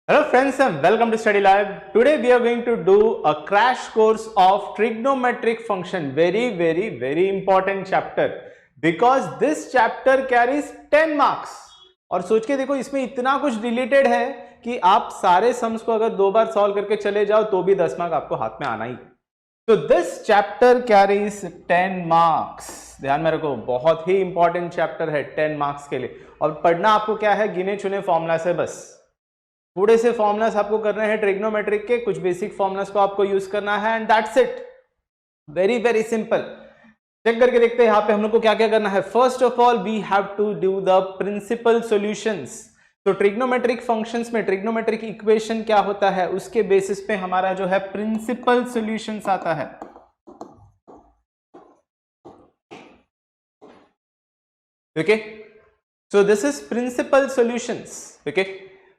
Hello friends and welcome to Study Lab. Today we are going to do a crash course of trigonometric function. Very important chapter because this chapter carries 10 marks. और सोच के देखो इसमें इतना कुछ related है कि आप सारे सम्स को अगर दो बार सॉल्व करके चले जाओ तो भी 10 मार्क आपको हाथ में आना ही। तो दिस चैप्टर कैरीज 10 मार्क्स। ध्यान में रखो, बहुत ही इंपॉर्टेंट चैप्टर है 10 मार्क्स के लिए। और पढ़ना आपको क्या है, गिने चुने फॉर्मूला से बस। थोड़े से फॉर्मूलास आपको करने हैं ट्रिग्नोमेट्रिक के, कुछ बेसिक फॉर्मूलास को आपको यूज करना है and that's it. Very simple. Check करके देखते हैं यहाँ पे हम लोग को क्या क्या करना है। First of all we have to do the principal solutions. तो ट्रिग्नोमेट्रिक फंक्शंस में ट्रिग्नोमेट्रिक इक्वेशन क्या होता है उसके बेसिस पे हमारा जो है प्रिंसिपल सॉल्यूशंस आता है। Okay, so this is principal solutions. Okay,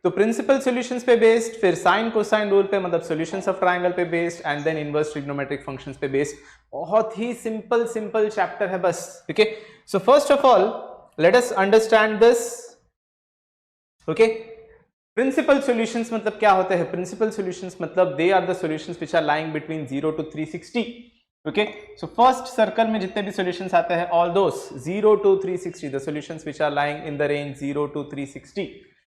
तो प्रिंसिपल सॉल्यूशंस पे बेस्ड, फिर साइन कोसाइन रूल पे मतलब सॉल्यूशंस ऑफ ट्रायंगल पे based and then inverse trigonometric functions पे बेस्ड। बहुत ही सिंपल चैप्टर है बस। Okay, so first of all let us understand this. Okay, principal solutions मतलब क्या होते हैं? प्रिंसिपल सॉल्यूशंस मतलब they are the solutions which are lying between 0 to 360। Okay, so first circle में जितने भी सॉल्यूशंस आते हैं all those 0 to 360, the solutions which are lying in the range 0 to 360।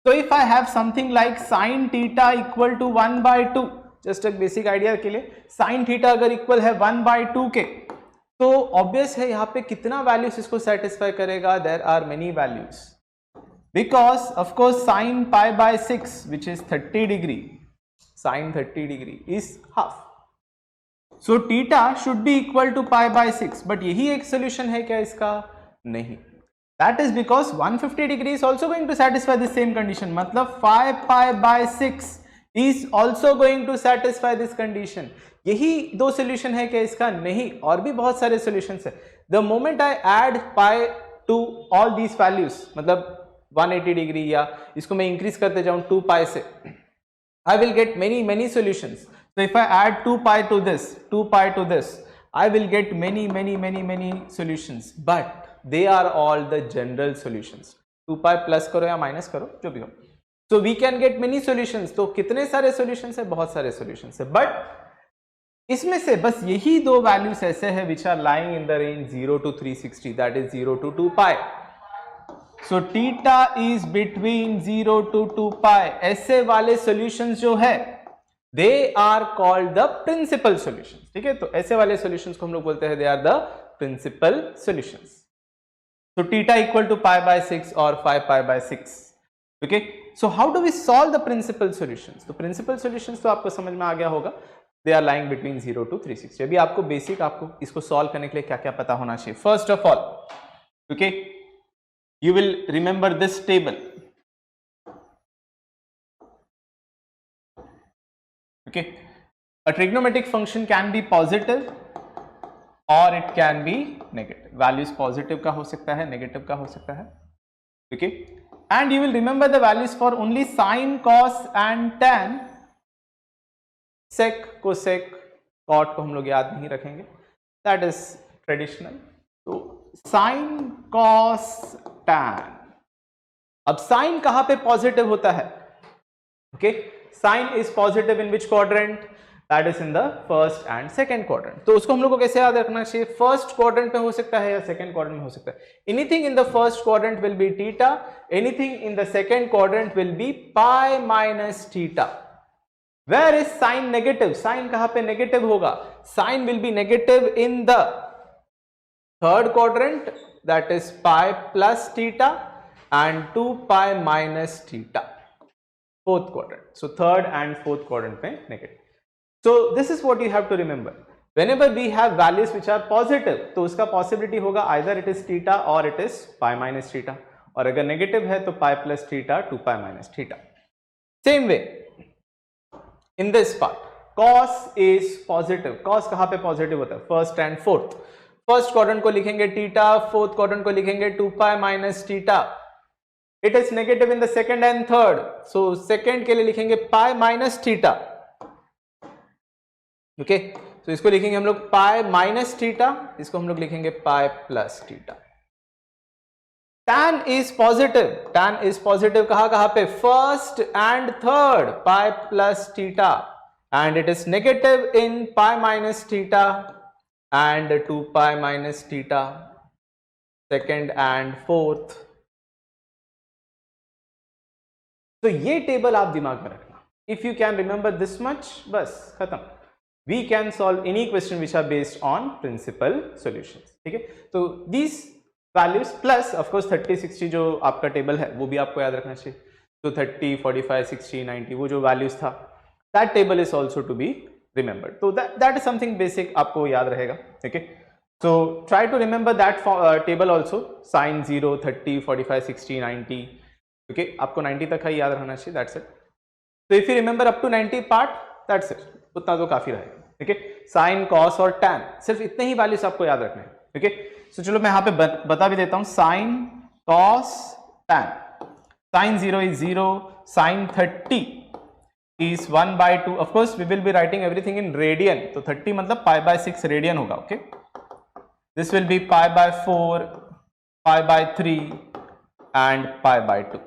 So if I have something like sin theta equal to 1/2, just एक basic idea के लिए, sin theta अगर equal है 1/2 के, तो ऑब्वियस है यहाँ पे कितना वैल्यूज इसको सेटिस्फाई करेगा? There are many values because of course sin pi/6 which is 30 degree, sin 30 degree is half, so theta should be equal to pi/6। But यही एक सोल्यूशन है क्या इसका? नहीं। That is because 150 degree is also going to satisfy the same condition. मतलब 5 pi/6 is also going to satisfy this condition. यही दो solution है क्या इसका? नहीं, और भी बहुत सारे solutions है। The moment I add pi to all these values, मतलब 180 degree या इसको मैं increase करते जाऊँ 2 pi से, I will get many solutions. So if I add 2 pi to this, 2 pi to this, I will get many solutions. But they are all the general solutions. 2 pi plus करो या minus करो जो भी हो, so we can get many solutions। तो कितने सारे solutions है? बहुत सारे solutions है, बट इसमें से बस यही दो वैल्यूज ऐसे हैं which are lying in the range 0 to 360, that is 0 to 2 pi। so theta is between 0 to 2 pi। ऐसे वाले solutions जो है they are called the principal solutions। ठीक है, तो ऐसे वाले solutions को हम लोग बोलते हैं they are the principal solutions। So theta equal to pi/6 or 5 pi/6। Okay, so how do we solve the principal solutions? तो principal solutions तो आपको समझ में आ गया होगा, they are lying between 0 to 360। अभी आपको बेसिक, आपको इसको सॉल्व करने के लिए क्या क्या पता होना चाहिए। First of all, okay, you will remember this table। Okay, a trigonometric function can be positive और it can be negative. Values positive का हो सकता है, नेगेटिव का हो सकता है। Okay, and you will remember the values for only sine, cos and tan. Sec, cosec, cot को हम लोग याद नहीं रखेंगे, दैट इज ट्रेडिशनल। तो साइन, कॉस, टैन। अब साइन कहां पे पॉजिटिव होता है? Okay, sine is positive in which quadrant? That is in the first and second quadrant। तो उसको हम लोग को कैसे याद रखना चाहिए? फर्स्ट क्वाड्रेंट में हो सकता है या सेकंड क्वाड्रेंट में हो सकता है। Anything in the first quadrant will be theta, anything in the second quadrant will be pi minus theta. Where is sine negative? Sine कहां पे नेगेटिव होगा? Sine will be negative in the third quadrant, that is pi plus theta and 2 pi minus theta, fourth quadrant. So third and fourth quadrant में negative. So this is what you have to remember. Whenever we have values which are positive, तो उसका possibility होगा either it is theta or it is pi minus theta, और अगर negative है तो pi plus theta 2 pi minus theta। Same way in this part, cos is positive। cos कहाँ पे positive होता है? First and fourth. First quadrant को लिखेंगे theta, फोर्थ क्वाड्रेंट को लिखेंगे 2 pi minus theta। It is negative in the second and third, so second के लिए लिखेंगे pi minus theta। ओके, तो इसको लिखेंगे हम लोग पाई माइनस थीटा, इसको हम लोग लिखेंगे पाई plus theta. tan is positive, tan is positive कहाँ पे, first and third pi plus theta, and it is negative in pi minus theta and 2 pi minus theta, second and fourth. तो ये table आप दिमाग में रखना. If you can remember this much, बस खत्म. We can solve any question which are based on principal solutions. ठीक है, तो these values plus of course 30, 60 जो आपका टेबल है वो भी आपको याद रखना चाहिए. तो 30, 45, 60, 90 वो जो values था, that table is also to be remembered. तो that is something basic आपको याद रहेगा. Okay, so try to remember that table also. Sin 0, 30, 45, 60, 90. Okay, आपको 90 तक का याद रहना चाहिए. That's it. So if you remember up to 90 part, that's it. उतना तो काफी रहेगा. ठीक है, साइन, कॉस और टैन, सिर्फ इतने ही वैल्यूज आपको याद रखने हैं. ठीक है, सो चलो मैं यहाँ पे बता भी देता हूँ. Sine, cos, tan. Sine 0 is 0, sine 30 is 1/2. Of course we will be writing everything in radian, तो 30 मतलब π/6 रेडियन होगा. Okay, this will be π/4, π/3 and π/2.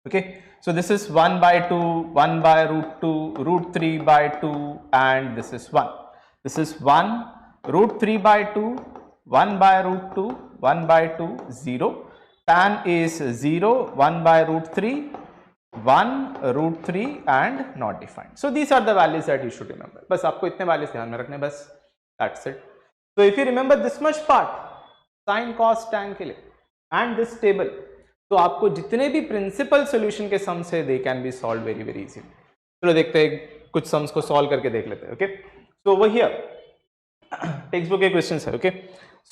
Okay, so this is 1/2, 1/√2, √3/2, and this is 1. This is 1, √3/2, 1/√2, 1/2, 0. Tan is 0, 1/√3, 1, √3 and not defined. So these are the values that you should remember. बस आपको इतने values ध्यान में रखने बस. That's it. So if you remember this much part, sin, cos, tan के लिए and this table, तो आपको जितने भी प्रिंसिपल सॉल्यूशन के सम्स है they can be solve very very easily. चलो देखते हैं कुछ सम्स को सॉल्व करके देख लेते हैं. Okay, so over here textbook के क्वेश्चंस है. Okay,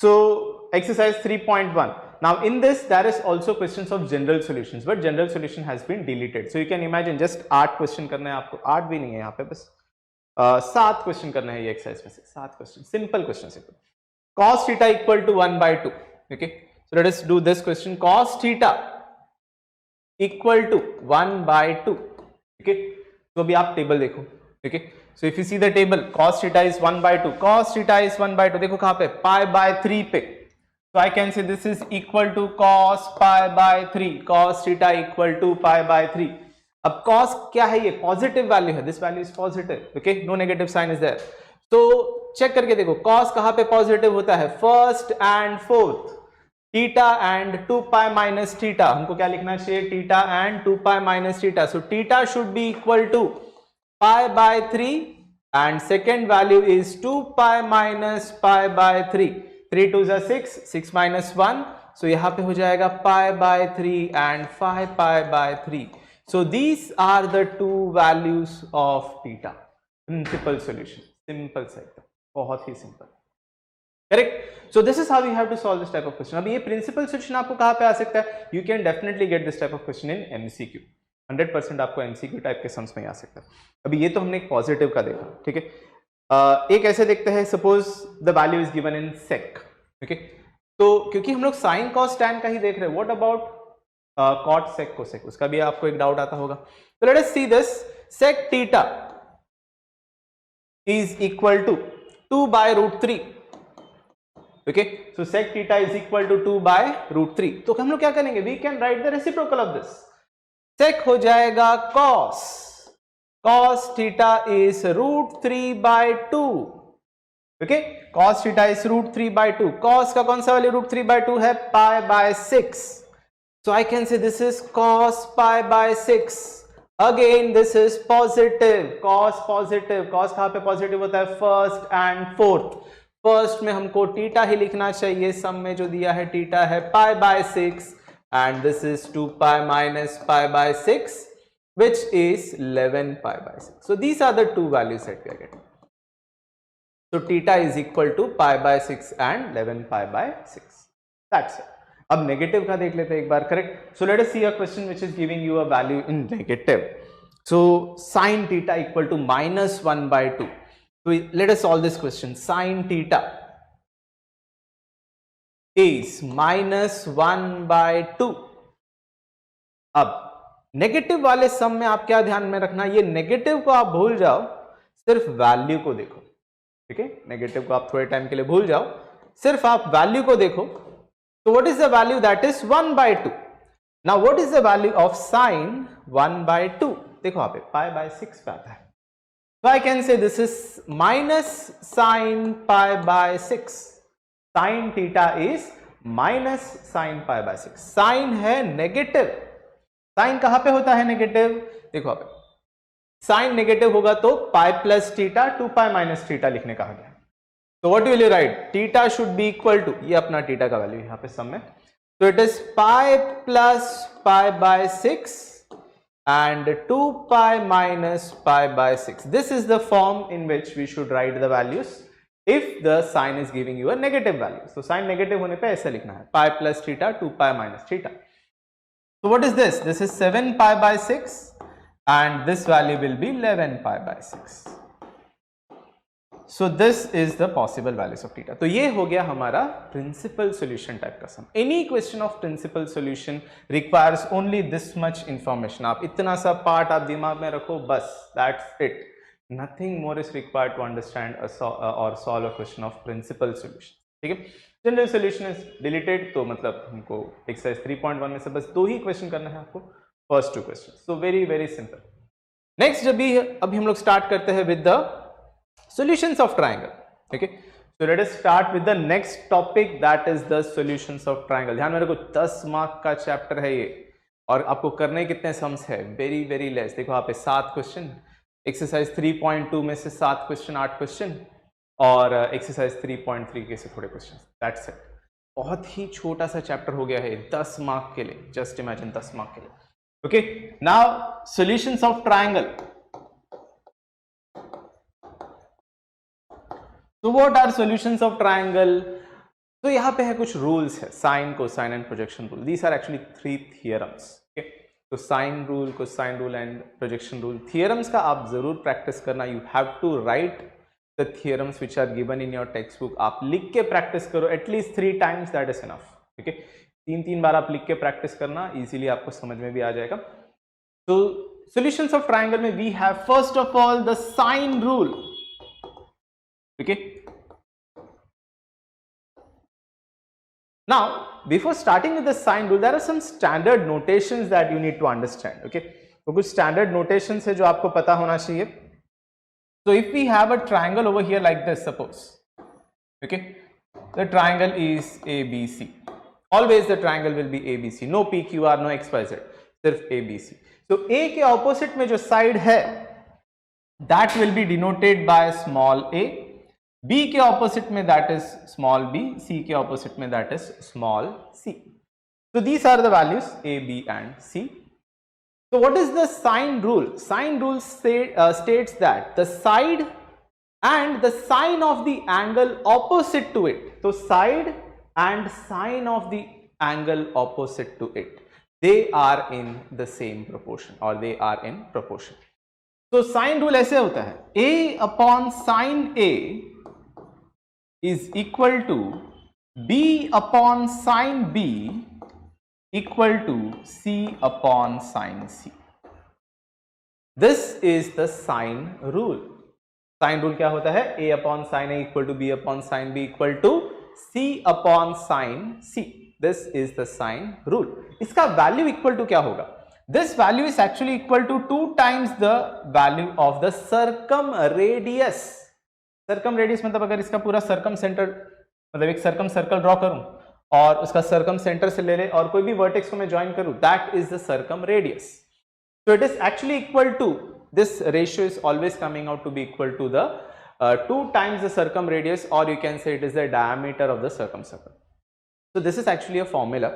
so exercise 3.1. Now in this there is also questions of general solutions, but general solution has been deleted. So you can imagine just 8 question करने हैं आपको. 8 भी नहीं है यहाँ पे, बस 7 क्वेश्चन करने हैं ये एक्सरसाइज में से. 7 क्वेश्चन, सिंपल क्वेश्चन है. cos theta equal to 1/2. Okay, so let us do this question. Cos theta equal to 1/2. Okay, so अभी आप टेबल देखो. Okay, so if you see the table, cos theta is 1/2. Cos theta is 1/2. देखो कहाँ पे, π/3 पे. So I can say this is equal to cos π/3. Cos theta equal to π/3. अब cos क्या है, ये पॉजिटिव वैल्यू है. This value is positive. Okay, no negative sign is there. तो चेक करके देखो cos कहाँ पे पॉजिटिव होता है, first and fourth. Theta and 2 pi minus theta, हमको क्या लिखना चाहिए, theta and 2 pi minus theta. So theta should be equal to π/3 and second value is 2 pi minus π/3. 3 2 6, 6 minus 1, सो यहाँ पे हो जाएगा π/3 and 5 π/3. So these are the two values of theta. Principal solution, simple सा एकदम, बहुत ही सिंपल. Correct. So this is how you have to solve this type of question. अब ये प्रिंसिपल सॉल्यूशन आपको कहाँ पे आ सकता है, you can definitely get this type of question in MCQ. 100% आपको MCQ टाइप के सम्स में आ सकता है. अभी ये तो हमने एक पॉजिटिव का देखा. ठीक है, एक ऐसे देखते हैं, suppose the value is given in sec. Okay, तो क्योंकि हम लोग साइन कॉस टैन का ही देख रहे हैं, what about cot sec cosec, उसका भी आपको एक डाउट आता होगा. तो let us see this. Sec theta is equal to 2/√3. Okay, so sec theta is equal to 2/√3. तो हम लोग क्या करेंगे, we can write the reciprocal of this. sec हो जाएगा cos. cos theta is √3/2. Okay, cos theta is √3/2. cos का कौन सा वैल्यू √3/2 है, π/6. so I can say this is cos π/6. Again this is positive. cos positive, cos कहाँ पे positive होता है, फर्स्ट एंड फोर्थ. फर्स्ट में हमको थीटा ही लिखना चाहिए, सम में जो दिया है थीटा है π/6 and this is 2 pi minus π/6 which is 11 π/6. so these are the two values that we are getting. so theta is equal to π/6 and 11 π/6. that's it. अब नेगेटिव का देख लेते हैं एक बार. Correct. so let us see a question which is giving you a value in negative. so sin theta equal to -1/2. So let us solve this question. Sin theta is -1/2. अब negative वाले सम में आप क्या ध्यान में रखना, ये नेगेटिव को आप भूल जाओ, सिर्फ वैल्यू को देखो. ठीक है, नेगेटिव को आप थोड़े टाइम के लिए भूल जाओ, सिर्फ आप वैल्यू को देखो. So what is the value? That is 1 by 2. Now what is the value of sine 1 by 2? देखो यहाँ पे pi by 6 पे आता है. So I can say this is minus sine pi by 6. Sin theta is minus sine pi by 6. Sin है negative. Sign कहाँ पे होता है नेगेटिव? देखो यहाँ पे साइन नेगेटिव होगा तो pi plus theta 2 pi minus theta लिखने कहा गया. तो what will you write? Theta should be equal to, ये अपना थीटा का वैल्यू यहाँ पे सम में, तो it is pi plus pi by 6 and 2 pi minus pi by 6. This is the form in which we should write the values if the sign is giving you a negative value. So sign negative होने पे ऐसे लिखना है, pi plus theta 2 pi minus theta. So what is this? This is 7 pi by 6 and this value will be 11 pi by 6. So this is the possible values of theta. तो ये हो गया हमारा principal solution type का sum. Any question of principal solution requires only this much information. आप इतना सा part आप दिमाग में रखो बस, that's it. Nothing more is required to understand or solve a question of principal solution. ठीक है? General solution is deleted, तो मतलब हमको exercise 3.1 में से बस 2 ही question करना है आपको, first 2 questions. So very very simple. Next अभी हम लोग start करते हैं with the solutions of triangle. Okay, so let us start with the next topic, that is the solutions of triangle. ध्यान में रखो 10 मार्क का चैप्टर है ये और आपको करने कितने सम्स है? Very very less. देखो यहाँ पे 7 क्वेश्चन, एक्सरसाइज 3.2 में से 7 क्वेश्चन 8 क्वेश्चन और एक्सरसाइज 3.3 के से थोड़े क्वेश्चन. That's it. बहुत ही छोटा सा चैप्टर हो गया है 10 मार्क के लिए. जस्ट इमेजिन 10 मार्क के लिए. Okay, now solutions of triangle. तो what are solutions of triangle? तो यहाँ पे है कुछ रूल्स है, sine, cosine and projection rule. These are actually 3 theorems. Okay, तो sine rule, cosine rule and projection rule. Theorems का आप जरूर प्रैक्टिस करना. You have to write the theorems which are given in your text book. आप लिख के practice करो at least 3 times, that is enough. Okay, 3 बार आप लिख के प्रैक्टिस करना, इजीली आपको समझ में भी आ जाएगा. तो सॉल्यूशंस ऑफ ट्रायंगल में we have first of all the sine rule. Okay, now before starting with the sign rule there are some standard notations that you need to understand. Okay, तो कुछ standard notations है जो आपको पता होना चाहिए. So if we have a triangle over here like this, suppose, okay, the triangle is ABC. Always the triangle will be ABC. No PQR, no XYZ, सिर्फ ABC. So A के opposite में जो side है that will be denoted by small a. B के opposite में that is small b, C के opposite में that is small c. So these are the values A, B and C. So what is the sign rule? Sign rule states that the side and the sign of the angle opposite to it. So side and sign of the angle opposite to it, they are in the same proportion or they are in proportion. So sign rule ऐसे होता है, A upon sin A is equal to B upon sin B equal to C upon sin C. This is the sign rule. Sign rule क्या होता है? A upon sin A equal to B upon sin B equal to C upon sin C. This is the sign rule. इसका value equal to क्या होगा? This value is actually equal to 2 times the value of the circumradius. Circum radius मतलब अगर इसका पूरा circum centre, मतलब एक circum circle draw करूं और उसका सर्कम सेंटर से ले ले और कोई भी वर्टेक्स को मैं ज्वाइन करूं, that is the circumradius. So it is actually equal to, this ratio is always coming out to be equal to the 2 times the circum radius, or you can say it is the diameter of the circumcircle. So this is actually a formula.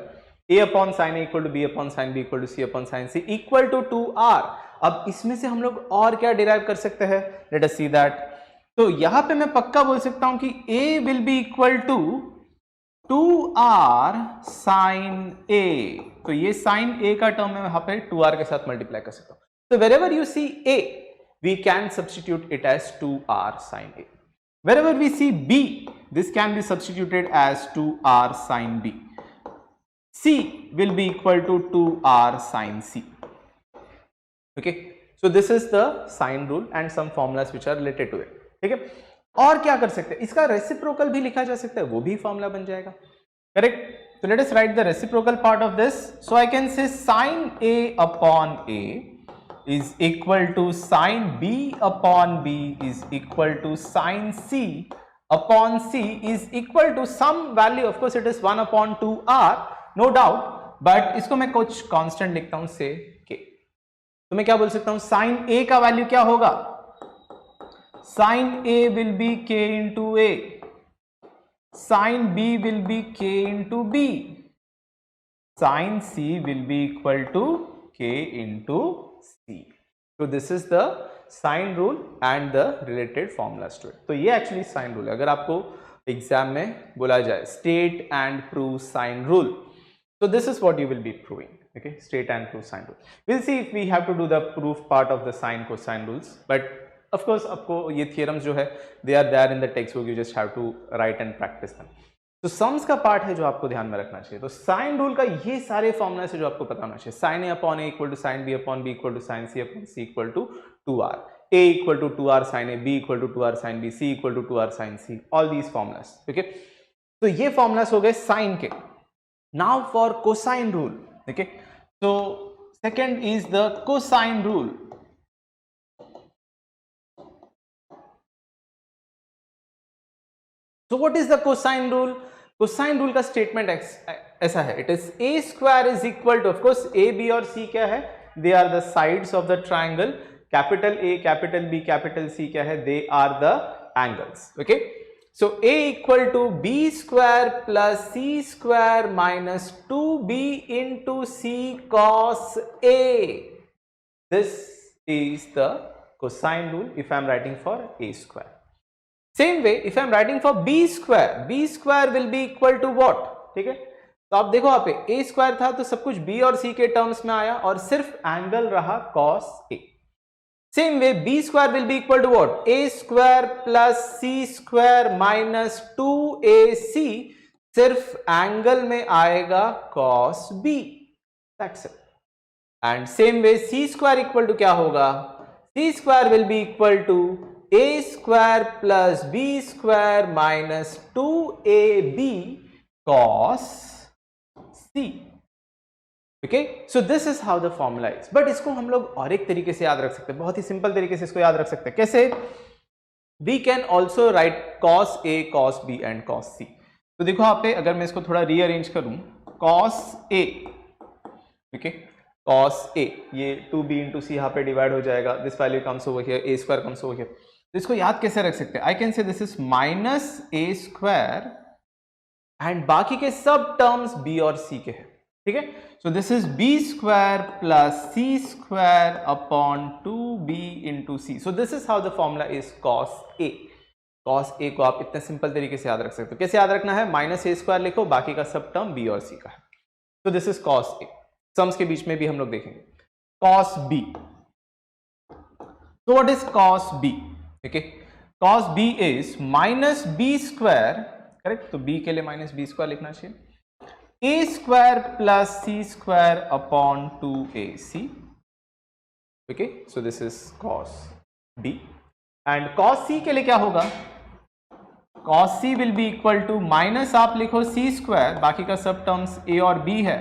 A upon sin A equal to B upon sin B equal to C upon sin C equal to 2R. अब इसमें से हम लोग और क्या derive कर सकते हैं? Late us see that. तो यहां पे मैं पक्का बोल सकता हूं कि A will be equal to 2R sin A. तो ये sin A का टर्म में यहां पे 2R के साथ मल्टीप्लाई कर सकता हूं. So wherever you see A, we can substitute it as 2R sin A. Wherever we see B, this can be substituted as 2R sin B. C will be equal to 2R sin C. Okay, so this is the sign rule and some formulas which are related to it. ठीक है, और क्या कर सकते हैं? इसका reciprocal भी लिखा जा सकता है, वो भी फॉर्मूला बन जाएगा. Correct. So let us write the reciprocal part of this. So I can say sine A upon A is equal to sine B upon B is equal to sine C upon C is equal to some value. Of course it is 1 upon 2r, no doubt, but इसको मैं कुछ constant लिखता हूं से k. तो मैं क्या बोल सकता हूं, sin A का वैल्यू क्या होगा, sin A will be k into A, sin B will be k into B, sin C will be equal to k into C. So this is the sine rule and the related formulas to it. तो ये actually sine rule है. अगर आपको exam में बोला जाए state and prove sine rule, so this is what you will be proving. Okay, state and prove sine rule. We'll see if we have to do the proof part of the sine cosine rules, but of course आपको ये theorems जो है they are there in the textbook, you just have to write and practice them. तो sums का part है जो आपको ध्यान में रखना चाहिए. तो साइन रूल का ये सारे फॉर्मूला से जो आपको पता होना चाहिए, sine A upon A equal to sine B upon B equal to sine C upon C equal to 2r, a equal to 2r sine A, b equal to 2r sine B, c equal to 2r sine C, all these formulas. Okay, तो ये formulas हो गए sine के. Now for cosine rule. Okay, so second is the cosine rule. So what is the cosine rule? Cosine rule का statement ऐसा है, it is a square is equal to, of course a, b और c क्या है, they are the sides of the triangle. Capital A, capital B, capital C क्या है, they are the angles. Okay, so a equal to b square plus c square minus 2b into c cos a. This is the cosine rule if I am writing for a square. Same way if I am writing for b square will be equal to what? ठीक है, तो आप देखो यहाँ पे a square था तो सब कुछ b और c के टर्म्स में आया और सिर्फ एंगल रहा cos a. Same way b square will be equal to what? a square plus c square minus 2ac, सिर्फ एंगल में आएगा cos b. That's it. And same way c square equal to क्या होगा? c square will be equal to a square plus b square minus 2ab cos c. Okay, so this is how the formula is. But इसको हम लोग और एक तरीके से याद रख सकते हैं, बहुत ही सिंपल तरीके से इसको याद रख सकते हैं. कैसे? We can also write cos a, cos b and cos c. तो देखो यहाँ पे अगर मैं इसको थोड़ा रीअरेंज करूं, cos a, okay, cos a, ये 2b into c यहाँ पे डिवाइड हो जाएगा, this value comes over here, a square comes over here. तो इसको याद कैसे रख सकते हैं? I can say this is minus a square and बाकी के सब टर्म्स b और c के हैं. ठीक है, so this is b square plus c square upon 2b into c. So this is how the formula is cos a. cos a को आप इतने सिंपल तरीके से याद रख सकते हो. कैसे याद रखना है? माइनस ए स्क्वायर लिखो, बाकी का सब टर्म b और c का है. So this is cos a. Sums के बीच में भी हम लोग देखेंगे. cos b. So what is cos b? Okay, cos b is minus b square, correct? तो b के लिए minus b square लिखना चाहिए. a square plus c square upon 2ac. Okay, so this is cos b. And cos c के लिए क्या होगा? cos c will be equal to minus आप लिखो c square, बाकी का सब टर्म्स a और b है.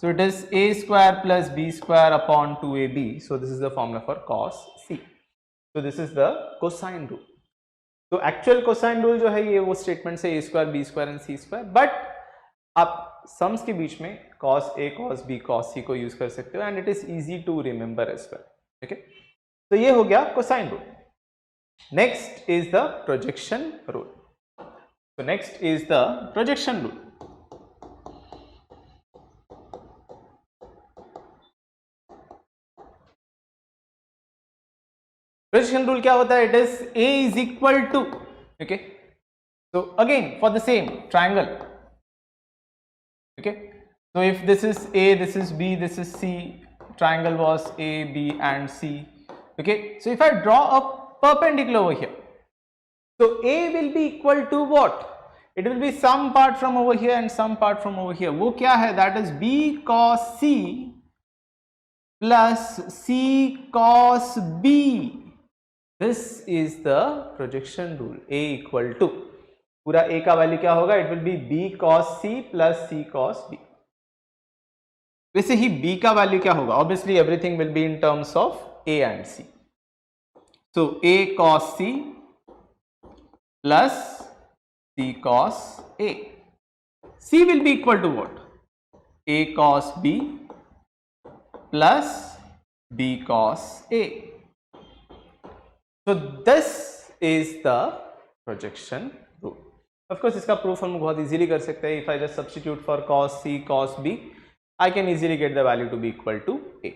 So it is a square plus b square upon 2ab. So this is the formula for cos c. So this is the cosine rule. तो actual cosine rule जो है ये वो स्टेटमेंट है a square, b square and c square. But आप sums के बीच में cos a, cos b, cos c को यूज कर सकते हो and it is easy to remember as well. ठीक है, तो ये हो गया cosine rule. Next is the projection rule. तो next is the projection rule. Projection rule क्या होता है? It is a is equal to, okay, so again for the same triangle. Okay, so if this is a, this is b, this is c, triangle was a, b and c. Okay, so if I draw a perpendicular over here, so a will be equal to what? It will be some part from over here and some part from over here. वो क्या है? That is b cos c plus c cos b. This is the projection rule. A equal to. पूरा a का value क्या होगा, it will be b cos c plus c cos b। वैसे ही b का value क्या होगा, obviously everything will be in terms of a and c। So a cos c plus c cos a, c will be equal to what, a cos b plus b cos a। so this is the projection rule। of course इसका proof हम बहुत easily कर सकते हैं। if I just substitute for cos c cos b, I can easily get the value to be equal to a।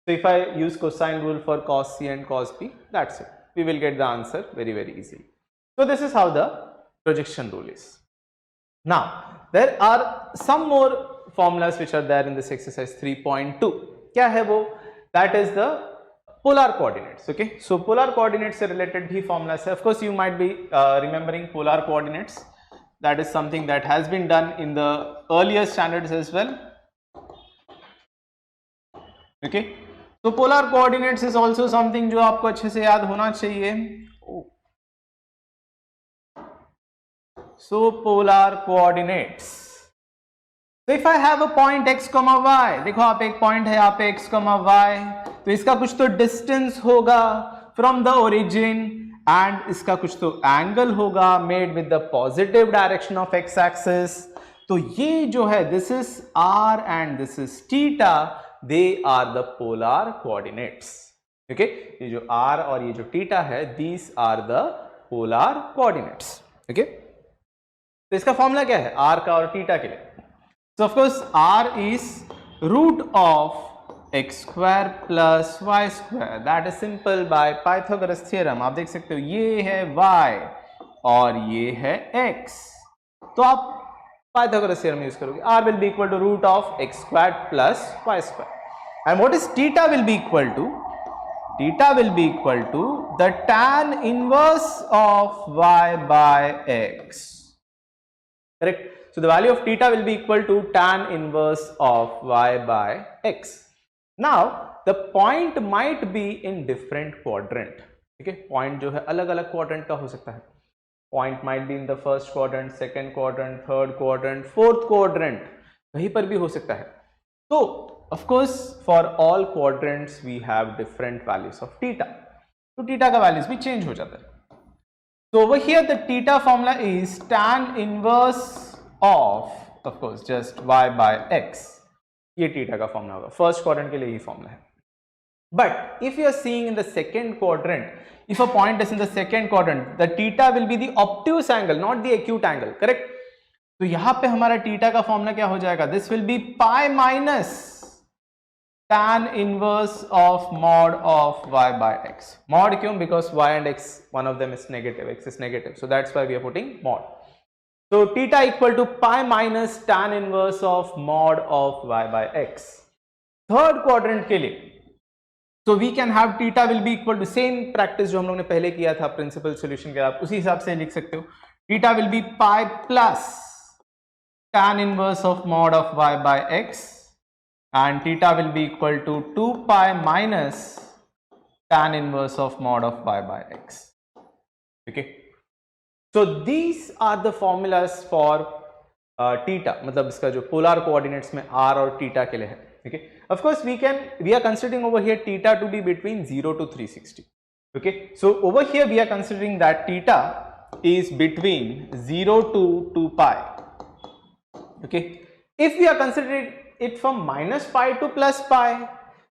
so if I use cosine rule for cos c and cos b, that's it, we will get the answer very easily। so this is how the projection rule is। now there are some more formulas which are there in this exercise 3.2। क्या है वो, that is the polar coordinates। okay, so polar coordinates से related भी formulas है। of course you might be remembering polar coordinates, that is something that has been done in the earlier standards as well। okay, so polar coordinates is also something जो आपको अच्छे से याद होना चाहिए। so polar coordinates, तो if I have a point x, y, देखो आप एक पॉइंट है यहाँ पे x, y, तो इसका कुछ तो डिस्टेंस होगा फ्रॉम द ओरिजिन एंड इसका कुछ तो एंगल होगा made with the positive direction of x axis. तो ये जो है this is r and this is theta, they are the polar coordinates. Okay, ये जो r और ये जो थीटा है, these are the polar coordinates. Okay, तो इसका फॉर्मूला क्या है r का और थीटा के लिए। So of course r is root of x square plus y square, that is simple by Pythagoras theorem। आप देख सकते हो ये है y और ये है x, तो आप Pythagoras theorem यूज करोगे। r will be equal to root of x squared plus y square, and what is theta will be equal to, theta will be equal to the tan inverse of y by x, correct। So the value of theta will be equal to tan inverse of y by x। Now the point might be in different quadrant। ठीक है, point जो है अलग अलग quadrant का हो सकता है। Point might be in the first quadrant, second quadrant, third quadrant, fourth quadrant, कहीं पर भी हो सकता है। तो of course for all quadrants we have different values of theta, तो theta का values भी change हो जाता है। So over here the theta formula is tan inverse of course just y by x, ये थीटा का फॉर्मूला होगा। First quadrant के लिए ही फॉर्मूला है। But if you are seeing in the second quadrant, if a point is in the second quadrant, the theta will be the obtuse angle, not the acute angle, correct. तो यहां पे हमारा theta का formula क्या हो जाएगा, this will be pi minus tan inverse of mod of y by x। mod क्यों, because y and x, one of them is negative, x is negative, so that's why we are putting mod। So theta equal to pi minus tan inverse of mod of y by x। Third quadrant के लिए, so we can have theta will be equal to same practice जो हम लोग ने पहले किया था principal solution के, आप उसी हिसाब से लिख सकते हो। theta will be pi plus tan inverse of mod of y by x, and theta will be equal to 2 pi minus tan inverse of mod of y by x। okay, so these are the formulas for theta, मतलब इसका जो polar coordinates में r और theta के लिए है। okay, of course we are considering over here theta to be between 0 to 360। okay, so over here we are considering that theta is between 0 to 2 pi। okay, if we are considering it from minus pi to plus pi,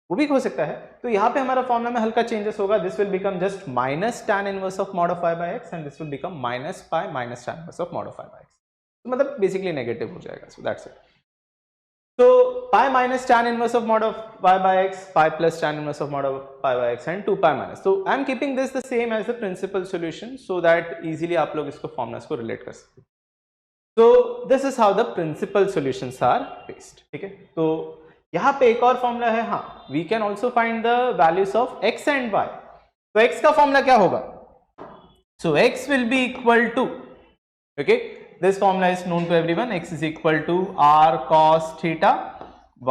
वो भी हो सकता है। तो यहाँ पे हमारा formula में हल्का चेंजेस होगा, this will become just minus tan inverse of mod of y by x, and this will become minus pi minus tan inverse of mod of y by x, तो मतलब बेसिकली नेगेटिव हो जाएगा। So that's it. So pi minus tan inverse of mod of y by x, pi plus tan inverse of mod of y by x, and 2 pi minus। So I am keeping this the same as the principal solution so that easily आप लोग इसको formulas को relate कर सकते हो। So this is how the principal solutions are based। ठीक है, तो यहाँ पे एक और फॉर्मूला है, हाँ, we can also find the values of x and y। तो x का फॉर्मूला क्या होगा, so x will be equal to, okay, this formula is known to everyone, x is equal to r cos theta,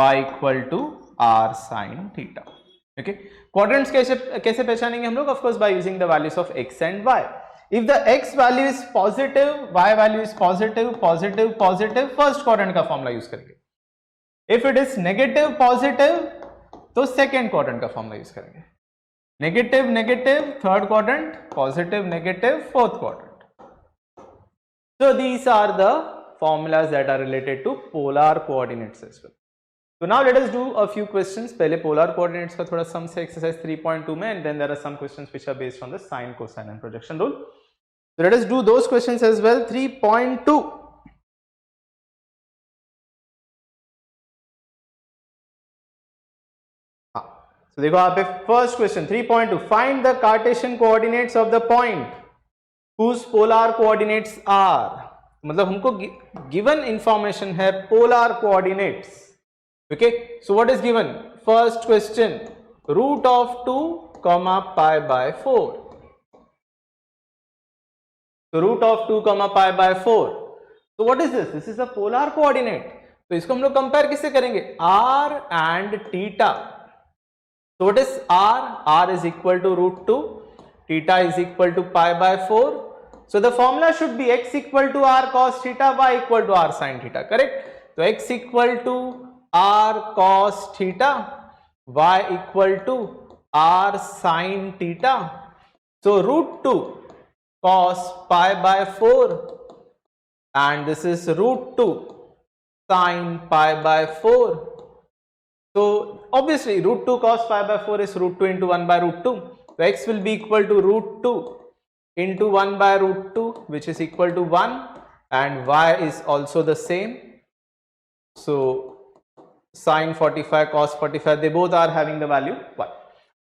y equal to r sin theta। okay, quadrants कैसे पहचानेंगे हम लोग, of course by using the values of x and y। if the x value is positive, y value is positive, positive, positive, first quadrant का formula use करेंगे. If it is negative, positive, तो second quadrant का formula use करेंगे. Negative negative third quadrant, positive negative fourth quadrant. So these are the formulas that are related to polar coordinates as well. So now let us do a few questions. पहले polar coordinates का थोड़ा sum से exercise 3.2 में, and then there are some questions which are based on the sine, cosine and projection rule. So let us do those questions as well. 3.2. So देखो यहाँ पे first question 3.2. Find the Cartesian coordinates of the point whose polar coordinates are. मतलब हमको given information है polar coordinates. Okay, so what is given? First question, root of 2 comma pi by 4. So root of 2 comma pi by 4. So what is this? This is a polar coordinate. तो इसको हम लोग compare किससे करेंगे? R and theta. So what is R? R is equal to root 2. Theta is equal to pi by 4. So the formula should be x equal to R cos theta, y equal to R sin theta. Correct? So x equal to R cos theta, y equal to R sin theta. So root 2 cos pi by 4, and this is root 2 sin pi by 4. So obviously root 2 cos pi by 4 is root 2 into 1 by root 2. So x will be equal to root 2 into 1 by root 2, which is equal to 1, and y is also the same. So sine 45, cos 45, they both are having the value 1.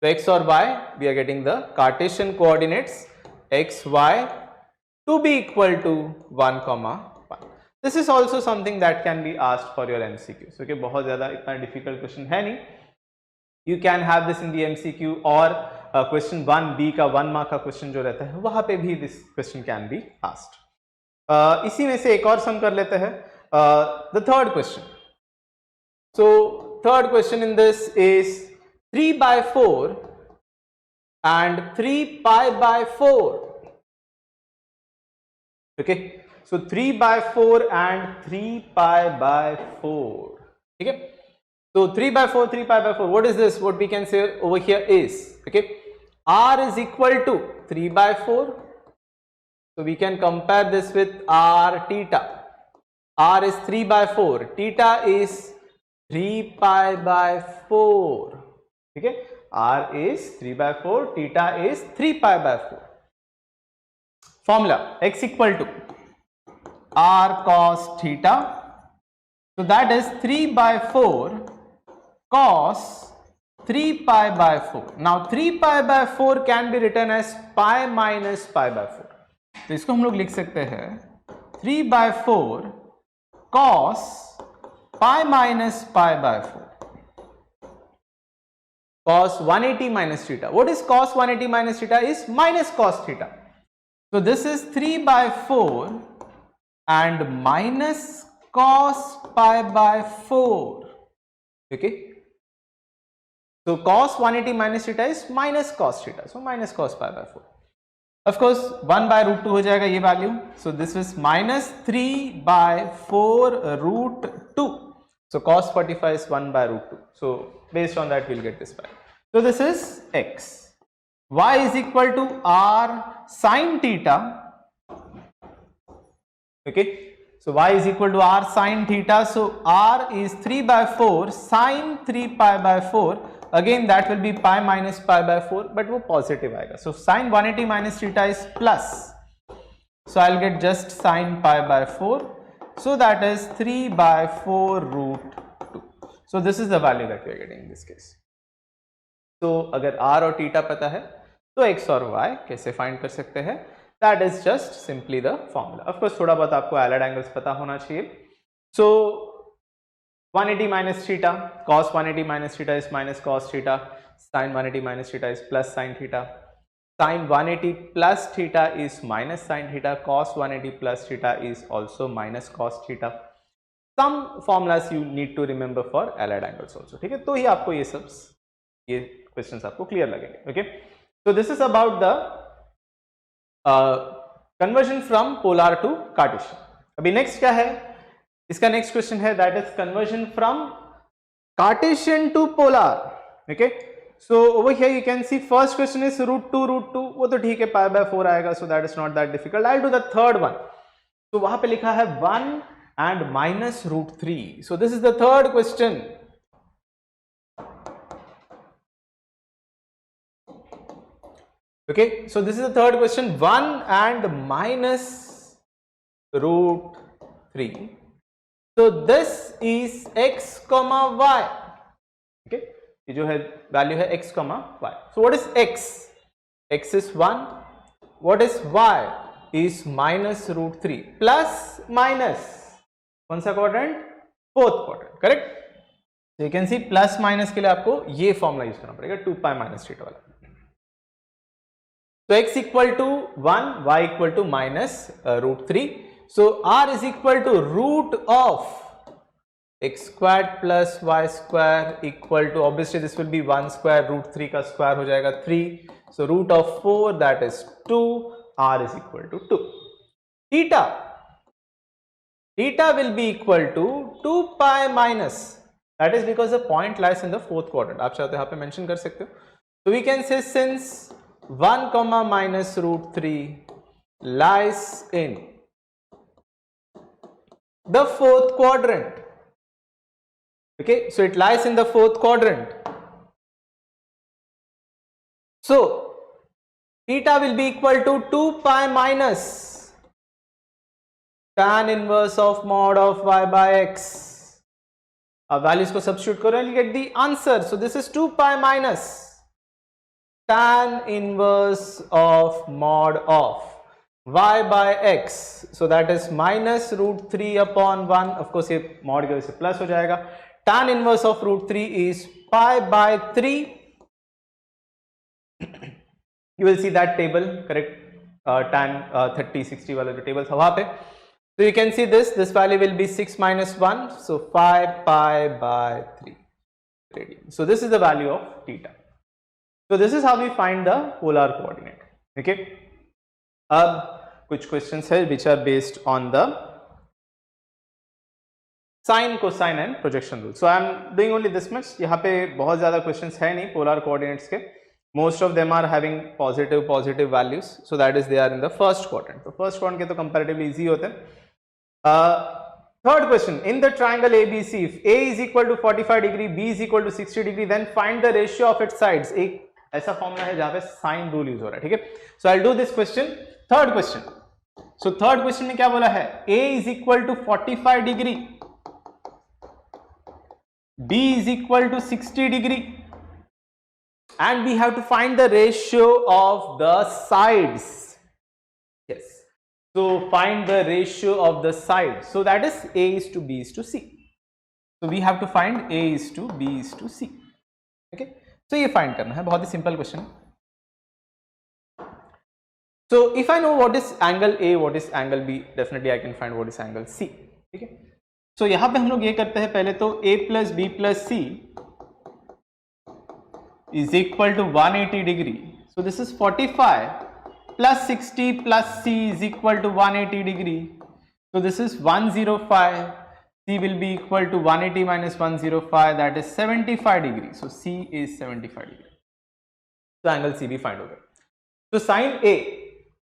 So x or y, we are getting the Cartesian coordinates x, y to be equal to 1 comma 1. This is also something that can be asked for your MCQs. Okay, बहुत ज़्यादा इतना difficult question है नहीं. You can have this in the MCQ और question 1B का 1 mark का question जो रहता है वहाँ पे भी this question can be asked. इसी में से एक और sum कर लेते हैं. The third question. So third question in this is 3 by 4 and 3 pi by 4. Okay, so 3 by 4 and 3 pi by 4. Okay, so 3 by 4, 3 pi by 4. What is this? What we can say over here is, okay, R is equal to 3 by 4. So we can compare this with R theta. R is 3 by 4. Theta is 3 pi by 4. Okay, R is 3 by 4, theta is 3 pi by 4. Formula x equal to R cos theta. So that is 3 by 4 cos 3 pi by 4. Now 3 pi by 4 can be written as pi minus pi by 4. तो इसको हम लोग लिख सकते हैं 3 by 4 cos pi minus pi by 4. Cos 180 minus theta. What is cos 180 minus theta? Is minus cos theta. So this is 3 by 4 and minus cos pi by 4. Okay. So cos 180 minus theta is minus cos theta. So minus cos pi by 4. Of course 1 by root 2 हो जाएगा ये value. So this is minus 3 by 4 root 2. So cos 45 is 1 by root 2. So based on that we'll get this value. So this is x. Y is equal to R sin theta. Okay. So y is equal to R sin theta. So R is 3 by 4 sin 3 pi by 4. Again that will be pi minus pi by 4, but वो positive आएगा. So sin 180 minus theta is plus. So I'll get just sin pi by 4. So that is 3 by 4 root 2. So this is the value that we are getting in this case. So अगर r और theta पता है तो x और y कैसे find कर सकते हैं? That is just simply the formula. Of course थोड़ा बहुत आपको allied angles पता होना चाहिए. So 180 minus theta, cos 180 minus theta is minus cos theta, sin 180 minus theta is plus sin theta, sin 180 plus theta is minus sin theta, cos 180 plus theta is also minus cos theta. Some formulas you need to remember for allied angles also. ठीक है, तो ही आपको ये questions आपको clear लगेंगे. Okay, so this is about the conversion from polar to Cartesian. अभी next क्या है, इसका नेक्स्ट क्वेश्चन है that is conversion from Cartesian to polar. Okay, so over here you can see first question is root two, वो तो ठीक है, pi by 4 आएगा, so that is not that difficult. I do the third one. तो वहां पे लिखा है 1 and minus root 3. So this is the third question. Okay, so this is the third question, 1 and minus root 3. So this is x comma y. Okay, ये जो है value है x comma y. So what is x? X is 1. What is y? Is minus root 3 plus minus कौन सा quadrant, fourth quadrant, correct. तो you can see plus minus के लिए आपको ये फॉर्मूला यूज करना पड़ेगा 2 पाई माइनस थीटा वाला. तो x equal to 1, y equal to minus root 3. So r is equal to root of x square plus y square equal to, obviously this will be 1 square, root 3 का square हो जाएगा 3. So root of 4 that is 2, r is equal to 2. Theta will be equal to 2 pi minus, that is because the point lies in the fourth quadrant. आप चाहे तो यहाँ पे mention कर सकते हो. So we can say since 1 comma minus root 3 lies in the fourth quadrant. Okay, so it lies in the fourth quadrant. So theta will be equal to 2 pi minus tan inverse of mod of y by x. अब values को substitute करो and get the answer. So this is 2 pi minus tan inverse of mod of y by x. So that is minus root 3 upon 1. Of course ये mod की वजह से plus हो जाएगा. Tan inverse of root 3 is pi by 3. You will see that table, correct? Tan 30, 60 वाला जो table था वहां पे. So you can see this value will be 6 minus 1, so 5 pi by 3 radian. So this is the value of theta. So this is how we find the polar coordinate. Okay. अब कुछ questions है which are based on the sine, cosine and projection rule. So I am doing only this much. यहाँ पे बहुत ज़्यादा questions है नहीं polar coordinates के. Most of them are having positive values. So that is they are in the first quadrant. तो first quadrant के तो comparatively easy होते हैं. Third question, in the triangle ABC, if A is equal to 45 degree, B is equal to 60 degree, then find the ratio of its sides. एक ऐसा formula है जहां पे साइन रूल यूज हो रहा है, ठीक है. So I do this question. Third question, so third question में क्या बोला है, A is equal to 45 degree, B is equal to 60 degree, and we have to find the ratio of the sides. Yes. So find the ratio of the sides. So that is A is to B is to C. So we have to find A is to B is to C. Okay. So ये find करना है, बहुत ही simple question. So if I know what is angle A, what is angle B, definitely I can find what is angle C. ठीक है. So यहाँ पे हम लोग ये करते हैं, पहले तो A plus B plus C is equal to 180 degree. So this is 45 plus 60 plus C is equal to 180 degree. So this is 105. C will be equal to 180 minus 105, that is 75 degree. So C is 75 degree. So angle C भी find हो गया. So sin A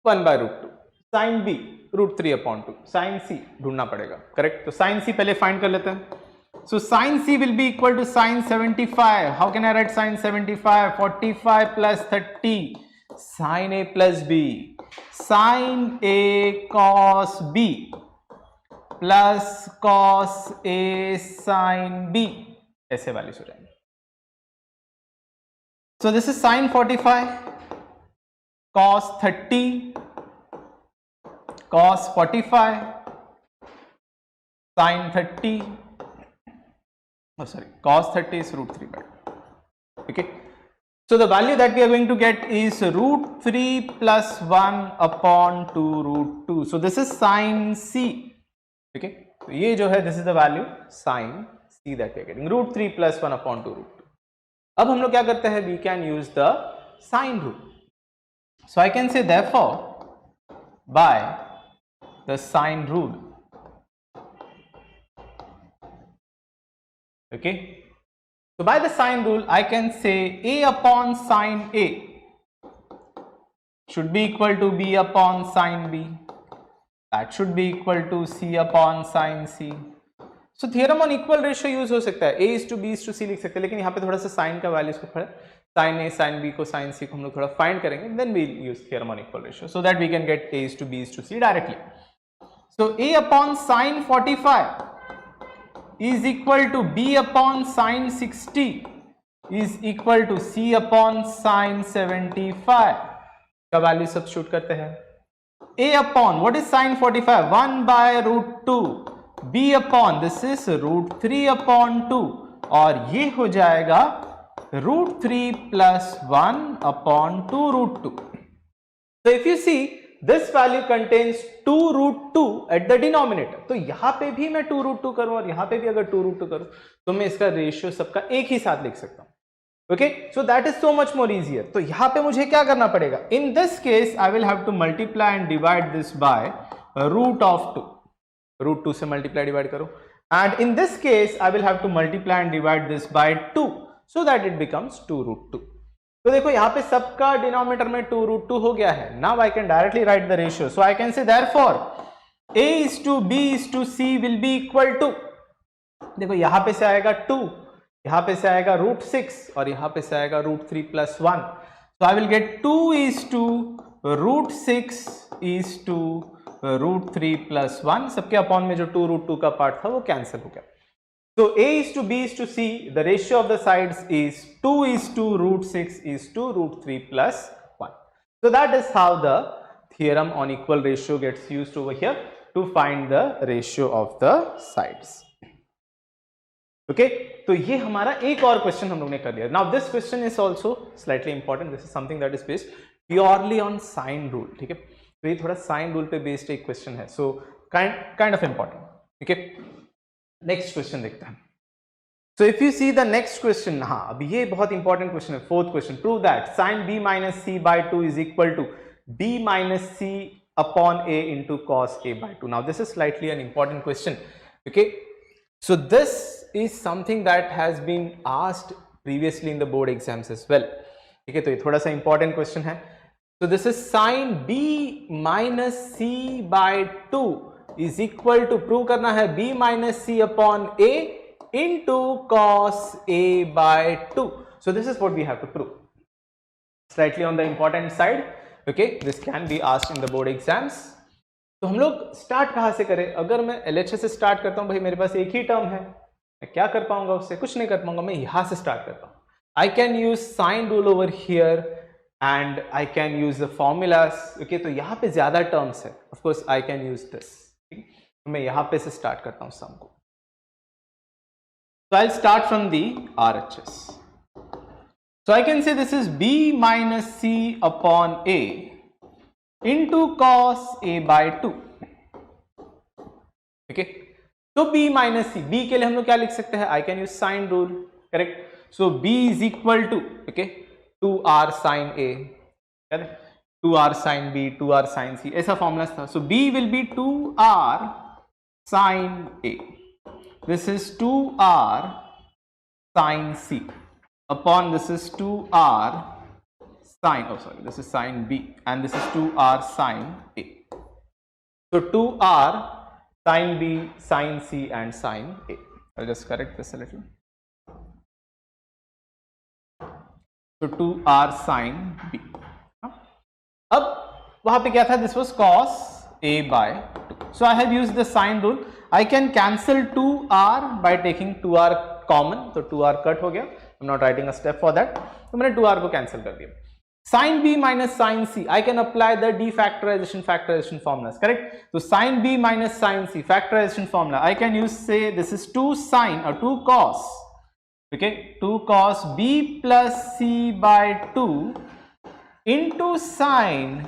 1 by root 2, sin B root 3 upon 2, sin C ढूंढना पड़ेगा, correct? तो sin C पहले find कर लेते हैं. So sin C will be equal to sin 75. How can I write sin 75? 45 plus 30, sin A plus B, sin A cos B plus cos A sin B, ऐसे values हो जाएंगे. So this is sin 45, cos 30, cos 45, sin 30, oh sorry, cos 30 is root 3 by 2. Okay. So the value that we are going to get is root 3 plus 1 upon 2 root 2. So this is sin C. Okay. So ये जो है, this is the value sin C that we are getting, root 3 plus 1 upon 2 root 2. अब हम लोग क्या करते हैं, we can use the sine rule. So I can say therefore by the sine rule. Okay, so by the sine rule I can say a upon sine A should be equal to b upon sine B, that should be equal to c upon sine C. So theorem on equal ratio use हो सकता है, a is to b is to c लिख सकते हैं, लेकिन यहाँ पे थोड़ा सा साइन का वैल्यूज को पढ़े, साइन a साइन b को साइन c को हम लोग थोड़ा फाइंड करेंगे, then we use theorem on equal ratio so that we can get a is to b is to c directly. So a upon sine 45 is equal to b upon sin 60 is equal to c upon sin 75 का value substitute करते हैं. a upon what is sin 45? 1 by root 2, b upon this is root 3 upon 2 और ये हो जाएगा root 3 plus 1 upon 2 root 2. So if you see this value contains 2 root 2 at the denominator, तो यहां पे भी मैं 2 root 2 करूं और यहां पे भी अगर 2 root 2 करूं तो मैं इसका रेशियो सबका एक ही साथ लिख सकता हूं. Okay, so that is so much more easier. तो यहां पे मुझे क्या करना पड़ेगा? In this case I will have to multiply and divide this by root of 2. Root 2 से मल्टीप्लाई डिवाइड करो, and in this case I will have to multiply and divide this by 2 so that it becomes 2 root 2. तो देखो यहां पे सबका denominator में 2 root 2 हो गया है. Now I can directly right the ratio, so I can से therefore a is to b is to c will be equal to, देखो यहां पे से आएगा 2, यहां पे से आएगा रूट 6 और यहां पे से आएगा root 3 plus 1. So I will get 2 is to root 6 is to root 3 plus 1. सबके अपॉन में जो 2 रूट 2 का पार्ट था वो कैंसिल हो गया. So a is to b is to c, the ratio of the sides is 2 is to root 6 is to root 3 plus 1. So that is how the theorem on equal ratio gets used over here to find the ratio of the sides. Okay, तो ये हमारा एक और question हम लोग ने कर लिया. Now this question is also slightly important. This is something that is based purely on sine rule. ठीक है, तो ये थोड़ा sine rule पे based एक क्वेश्चन है. So kind of important. ठीक है, नेक्स्ट क्वेश्चन देखते हैं. So if you see the next question, हाँ अब ये बहुत इंपॉर्टेंट क्वेश्चन है. Fourth question, prove that sine b minus c by 2 is equal to b minus c upon a into cos a by 2. Now this is slightly an important question. Okay, so this is something that has been asked previously in the board exams as well. ठीक है, तो ये थोड़ा सा important question है. So this is sine b minus c by 2 is equal to, prove करना है b minus c upon a into cos a by 2. So this is what we have to prove. Slightly on the important side. Okay, this can be asked in the board exams. तो हम लोग start कहाँ से करें? अगर मैं LHS से start करता हूँ, भाई मेरे पास एक ही टर्म है, मैं क्या कर पाऊंगा उससे? कुछ नहीं कर पाऊंगा. मैं यहाँ से स्टार्ट करता हूँ. I can use sine rule over here and I can use the formulas. Okay, तो यहाँ पे ज्यादा टर्म्स है. Of course I can use this. तो मैं यहां पे से स्टार्ट करता हूं सम को. So I'll start from the RHS. So I can say this is b minus c upon a into cos a by 2. Okay, तो b minus c, b के लिए हम लोग क्या लिख सकते हैं? I can use sine rule, correct? So b is equal to, okay, 2r sin a, correct? 2r sin b, 2r sin c, ऐसा फॉर्मूला था. So b will be 2r sin a. This is 2r sin c upon this is 2r sin, oh sorry, this is sin b and this is 2r sin a. So 2r sin b, sin c and sin a. I'll just correct this a little. So 2r sin b. अब वहां पे क्या था? This was cos a by 2. So I have used the sine rule. I can cancel 2r by taking 2r common. तो 2r cut हो गया. I'm not writing a step for that. तो मैंने 2r को कैंसिल कर दिया. Sin b minus sin c. I can apply the defactorization formulas. Correct? तो sin b minus sin c factorization formula. I can use, say this is 2 sin or 2 cos. Okay, 2 cos b plus c by 2 into sin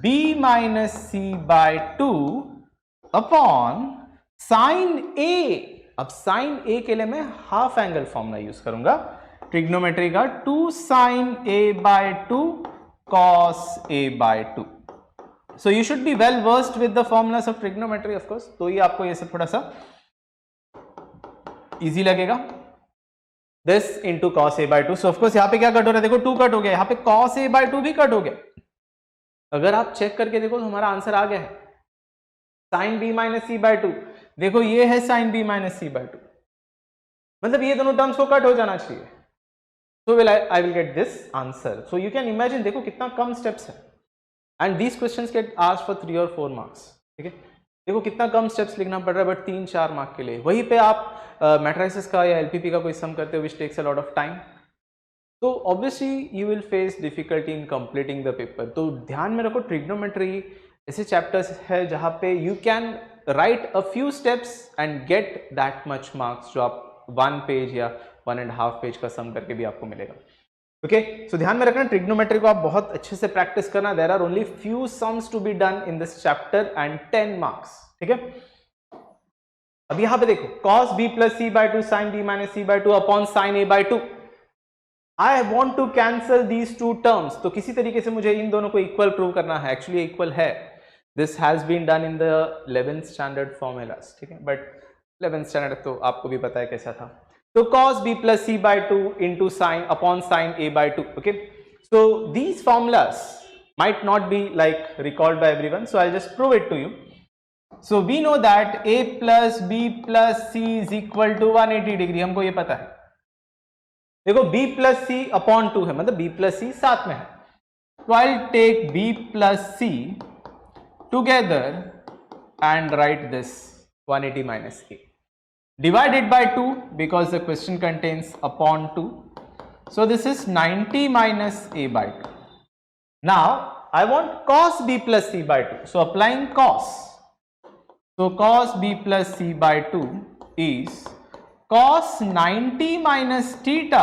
b minus c by 2 upon sin a. अब sin a के लिए मैं half angle formula use करूंगा trigonometry का. 2 sin a by 2 cos a by 2 so you should be well versed with the formulas of trigonometry of course, तो ये आपको ये सब थोड़ा सा इजी लगेगा. This into cos A by two. So of course यहाँ पे क्या कट हो रहा है, देखो 2 कट हो गया, यहाँ पे कॉस ए बाय टू भी कट हो गया. अगर आप चेक करके देखो तो हमारा आंसर आ गया है sine B minus C by two. देखो ये है sine B minus C by two, मतलब ये दोनों टर्म्स को कट हो जाना चाहिए. So will I will get this answer. So you can imagine, देखो कितना कम स्टेप्स है, and these questions get asked for 3 और 4 मार्क्स. ठीक है, देखो कितना कम स्टेप्स लिखना पड़ रहा है, बट 3-4 मार्क के लिए. वहीं पे आप मैट्रिसेस का या एलपीपी का कोई सम करते हो which takes a lot of time, तो obviously you will face difficulty in completing the paper. तो ध्यान में रखो, ट्रिग्नोमेट्री ऐसे चैप्टर्स है जहां पे you can write a few steps and get that much marks, जो आप 1 पेज या 1.5 पेज का सम करके भी आपको मिलेगा. ओके, सो ध्यान में रखना, ट्रिग्नोमेट्री को आप बहुत अच्छे से प्रैक्टिस करना. There are only few sums to be done in this chapter and 10 marks. ठीक है, अब यहां पे देखो cos b plus c by 2 sin b minus c by 2 upon sin a by 2. I want to cancel these two terms. तो किसी तरीके से मुझे इन दोनों को इक्वल प्रूव करना है. एक्चुअली इक्वल है, this has been done in the 11th standard formulas. ठीक है, बट 11th स्टैंडर्ड तो आपको भी पता है कैसा था. तो cos b plus c by 2 into sin upon sin a by 2. Okay, so these formulas might not be like recalled by everyone, so I'll just prove it to you. So we know that a plus b plus c is equal to 180 degree, हमको ये पता है. देखो b plus c upon 2 है, मतलब b plus c साथ में है. So I'll take b plus c together and write this 180 minus a divided by 2 because the question contains upon 2. So this is 90 minus a by 2. Now I want cos b plus c by 2. So applying cos. So cos b plus c by 2 is cos 90 minus theta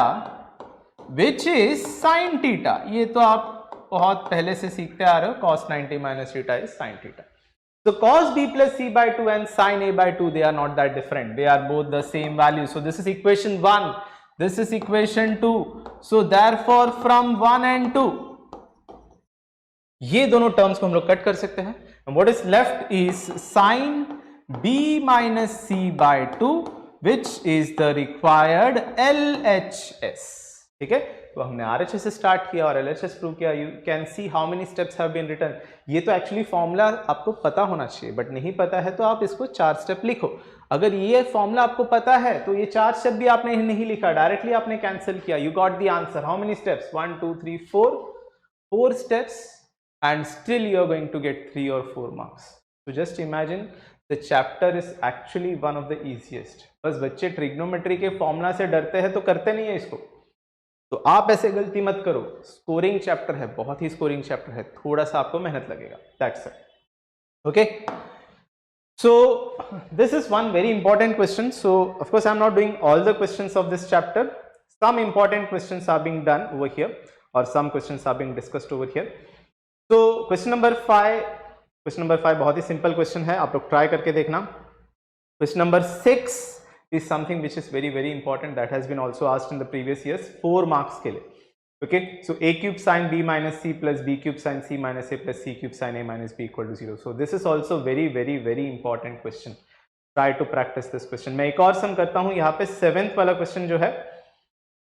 which is sin theta. ये तो आप बहुत पहले से सीखते आ रहे हो, cos 90 minus theta is sin theta. So cos b plus c by 2 and sin a by 2, they are not that different. They are both the same value. So this is equation 1. This is equation 2. So therefore from 1 and 2, ये दोनों terms को हम लोग cut कर सकते हैं. And what is left is sin b minus c by 2, which is the required LHS. ठीक है, तो हमने RHS से स्टार्ट किया और LHS प्रूव किया. You can see how many steps have been written. ये तो एक्चुअली फॉर्मूला आपको पता होना चाहिए, बट नहीं पता है तो आप इसको 4 स्टेप लिखो. अगर ये फॉर्मूला आपको पता है तो ये 4 स्टेप भी आपने नहीं लिखा, डायरेक्टली आपने कैंसिल किया. You got the answer. How many steps? 1 2 3 4 steps, and still you are going to get 3 or 4 marks. So just imagine the chapter is actually one of the easiest. बस बच्चे trigonometry के formula से डरते हैं तो करते नहीं है इसको. तो आप ऐसे गलती मत करो. स्कोरिंग चैप्टर है, बहुत ही स्कोरिंग चैप्टर है, थोड़ा सा आपको मेहनत लगेगा. That's it. Okay. So this is one very important question. So of course I am not doing all the questions of this chapter. Some important questions are being done over here, or some questions are being discussed over here. तो question number 5 बहुत ही simple question है, आप लोग try करके देखना. Question number 6 is something which is very very important, that has been also asked in the previous years, 4 marks के लिए. Okay, so a cube sine b minus c plus b cube sine c minus a plus c cube sine a minus b equal to 0. So this is also very very very important question. Try to practice this question. मैं एक और सम करता हूं. यहाँ पे 7th वाला question जो है,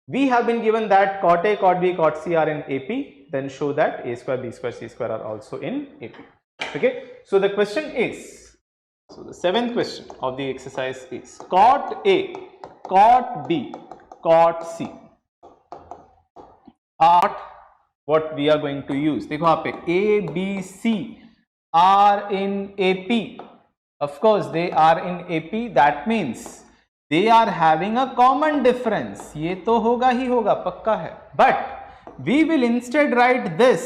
we have been given that cot a, cot b, cot c are in AP, then show that a square, b square, c square are also in AP. Okay, so the question is, so the 7th question of the exercise is cot a, cot b, cot c are what we are going to use. देखो यहाँ पे a, b, c are in AP. Of course they are in AP. That means they are having a common difference. ये तो होगा ही होगा, पक्का है. But we will instead write this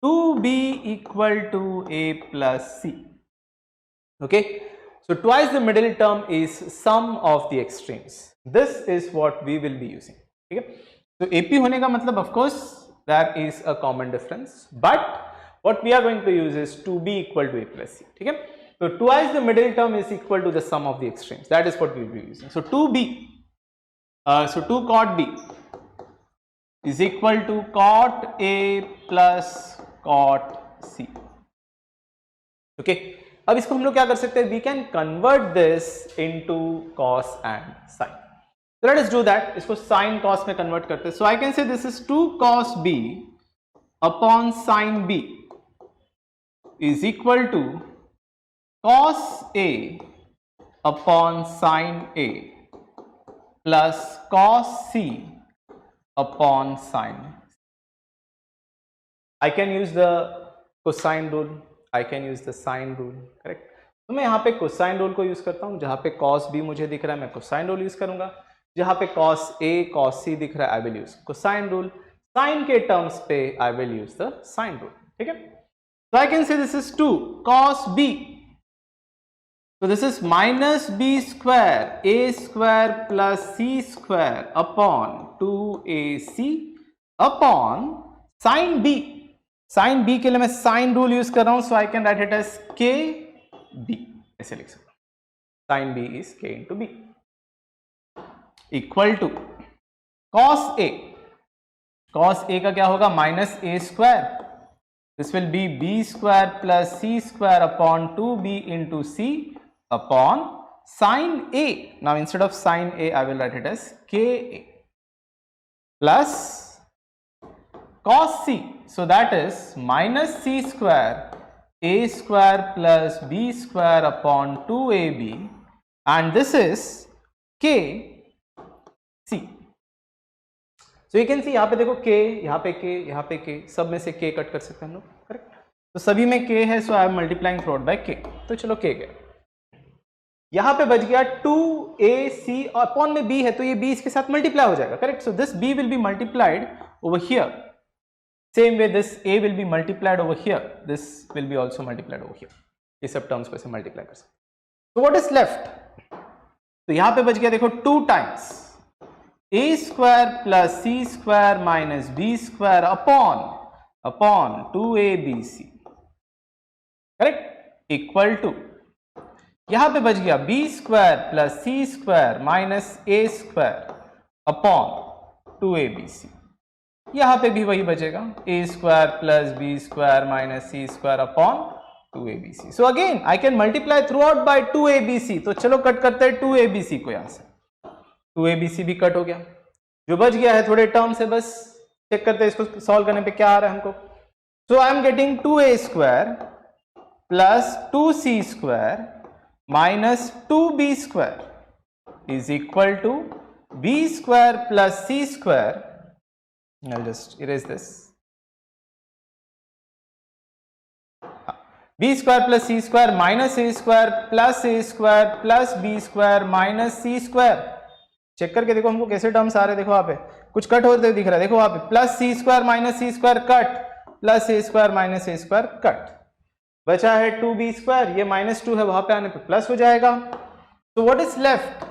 2b equal to a plus c. Okay, so twice the middle term is sum of the extremes. This is what we will be using. ठीक है, so AP होने का मतलब of course there is a common difference, but what we are going to use is 2b equal to a plus c. ठीक है, so twice the middle term is equal to the sum of the extremes. That is what we will be using. So 2b, so 2 cot b is equal to cot a plus cot c. Okay अब इसको हम लोग क्या कर सकते हैं, we can convert this into cos and sine. So let us do that. इसको sin cos में कन्वर्ट करते हैं. So I can say this is 2 cos b upon sin b is equal to cos a upon sin a plus cos c upon sin. I can use the cosine rule. I can use the sine rule. Correct. तो मैं यहाँ पे cosine rule को use करता हूँ. जहाँ पे cos b मुझे दिख रहा है मैं cosine rule यूज करूंगा. जहां पे cos a cos c दिख रहा है I will use cosine rule. Sine के टर्म्स पे I will use the sine rule. ठीक है. So I can say this is 2 cos b. So this is minus b square a square plus c square upon 2ac upon sin b. sin b के लिए मैं sine rule use कर रहा हूं. So I can write it as k b. ऐसे लिख सकता हूं. sin b is k into b equal to cos a. cos a का क्या होगा, minus a square. This will be b square plus c square upon 2b into c upon sin a. Now instead of sin a I will write it as k a plus cos c. So that is minus c square a square plus b square upon 2ab and this is k C. So you can see यहाँ पे देखो k, यहाँ पे k, यहाँ पे k, सब में से k कट कर सकते हैं हम लोग. करेक्ट. तो सभी में k है. So I am multiplying through out by k. तो चलो k गया. यहाँ पे बच गया 2ac और अपॉन में b है तो ये b इसके साथ मल्टीप्लाई हो जाएगा. Correct. So this b will be multiplied over here. Same way this a will B multiplied over here. This will B also multiplied over here. ये सब टर्म्स पे से मल्टीप्लाई कर सकते. तो व्हाट इज लेफ्ट. तो यहाँ पे बच गया देखो 2 times a square plus c square minus b square upon 2abc. Correct. Equal to यहां पे बच गया b square plus c square minus a square upon 2abc. यहां पे भी वही बचेगा a square plus b square minus c square upon 2abc. So again I can multiply through out by 2abc. तो चलो कट करते हैं 2abc को. यहां से 2abc भी कट हो गया. जो बच गया है थोड़े टर्म से बस चेक करते हैं इसको सॉल्व करने पे क्या आ रहा है हमको. So I am getting 2a square plus 2c square minus 2b square is equal to b square plus c square. I'll just erase this. b square plus c square minus a square plus b square minus c square. Check करके देखो हमको कैसे terms आ रहे हैं. देखो वहां पे कुछ कट होते दिख रहा है. देखो वहां पे plus c square minus c square cut plus a square minus a square cut. बचा है 2b स्क्वायर. ये माइनस 2 है वहां पे आने पे प्लस हो जाएगा. तो what is left.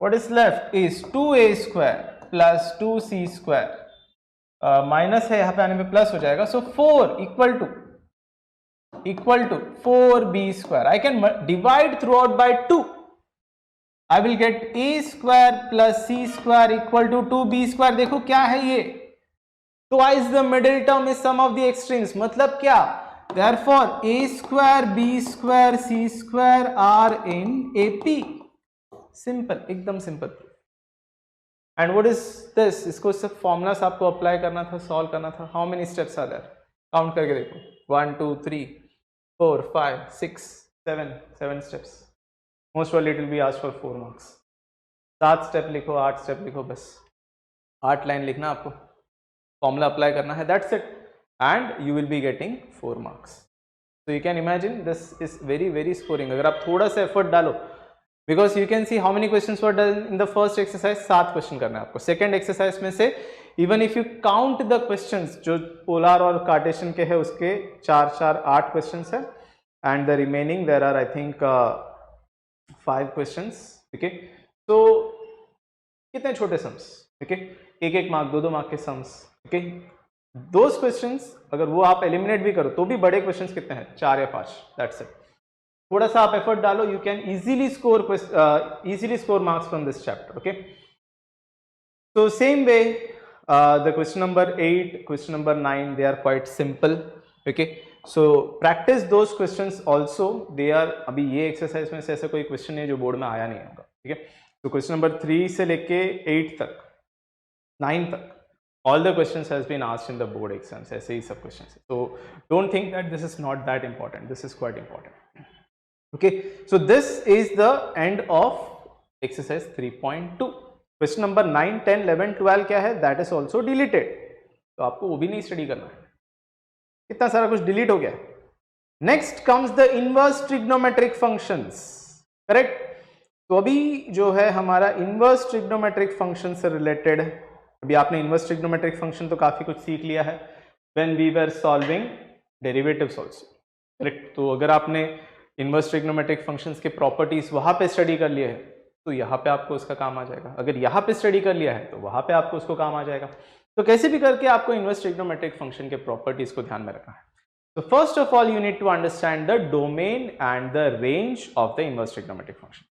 What is left is 2a square plus 2c square. Minus है यहाँ पे आने पे प्लस हो जाएगा. So 4 equal to 4b square. I can divide through out by 2. I will get a square plus c square equal to 2b square. देखो क्या है ये. Twice the middle term is sum of the extremes. मतलब क्या. Therefore a square b square c square are in AP. Simple. एकदम simple. And what is this? इसको सिर्फ formulas आपको अप्लाई करना था, सॉल्व करना था. How many steps are there? Count करके देखो. 1 2 3 4 5 6 7 steps. Most probably it will be asked for 4 marks. 7 step लिखो, 8 स्टेप लिखो, बस 8 लाइन लिखना आपको. फॉर्मूला अप्लाई करना है. That's it. And you will be getting 4 marks. So you can imagine this is very scoring. अगर आप थोड़ा सा एफर्ट डालो. Because you can see how many questions were done in the first exercise. 7 question करना है आपको. Second exercise में से even if you count the questions जो पोलर और कार्टेशियन के है उसके 8 क्वेश्चंस है. And the remaining there are I think 5 questions. Okay. तो कितने छोटे सम्स. ओके. 1 मार्क 2 मार्क के सम्स. ओके. दोस क्वेश्चंस अगर वो आप एलिमिनेट भी करो तो भी बड़े क्वेश्चंस कितने हैं, 4 या 5. That's it. थोड़ा सा आप एफर्ट डालो. You can easily score marks from this chapter. Okay. So same way the question number 8, question number 9, they are quite simple. Okay. So practice those questions also, they are, अभी ये exercise में से ऐसा कोई question नहीं है जो board में आया नहीं होगा, ठीक है। तो क्वेश्चन नंबर 3 से लेके 8 तक, 9 तक, all the questions has been asked in the board exams, ऐसे ही सब questions है. So don't think that this is not that important, this is quite important. Okay, so this is the end of exercise 3.2. Question number 9, 10, 11, 12 क्या है? That is also deleted. तो आपको वो भी नहीं स्टडी करना है, इतना सारा कुछ डिलीट हो गया. Next comes the inverse trigonometric functions, correct. तो अभी जो है हमारा इनवर्स ट्रिग्नोमेट्रिक फंक्शन से रिलेटेड, अभी आपने इनवर्स ट्रिग्नोमेट्रिक फंक्शन तो काफी कुछ सीख लिया है when we were solving derivatives also, correct. तो अगर आपने इनवर्स ट्रिग्नोमेट्रिक फंक्शंस के प्रॉपर्टीज वहां पे स्टडी कर लिए है तो यहाँ पे आपको उसका काम आ जाएगा. अगर यहाँ पे स्टडी कर लिया है तो वहां पे आपको उसको काम आ जाएगा. तो कैसे भी करके आपको इनवर्स ट्रिग्नोमेट्रिक फंक्शन के प्रॉपर्टीज को ध्यान में रखना है. तो first of all you need to understand the domain and the range of the inverse trigonometric function,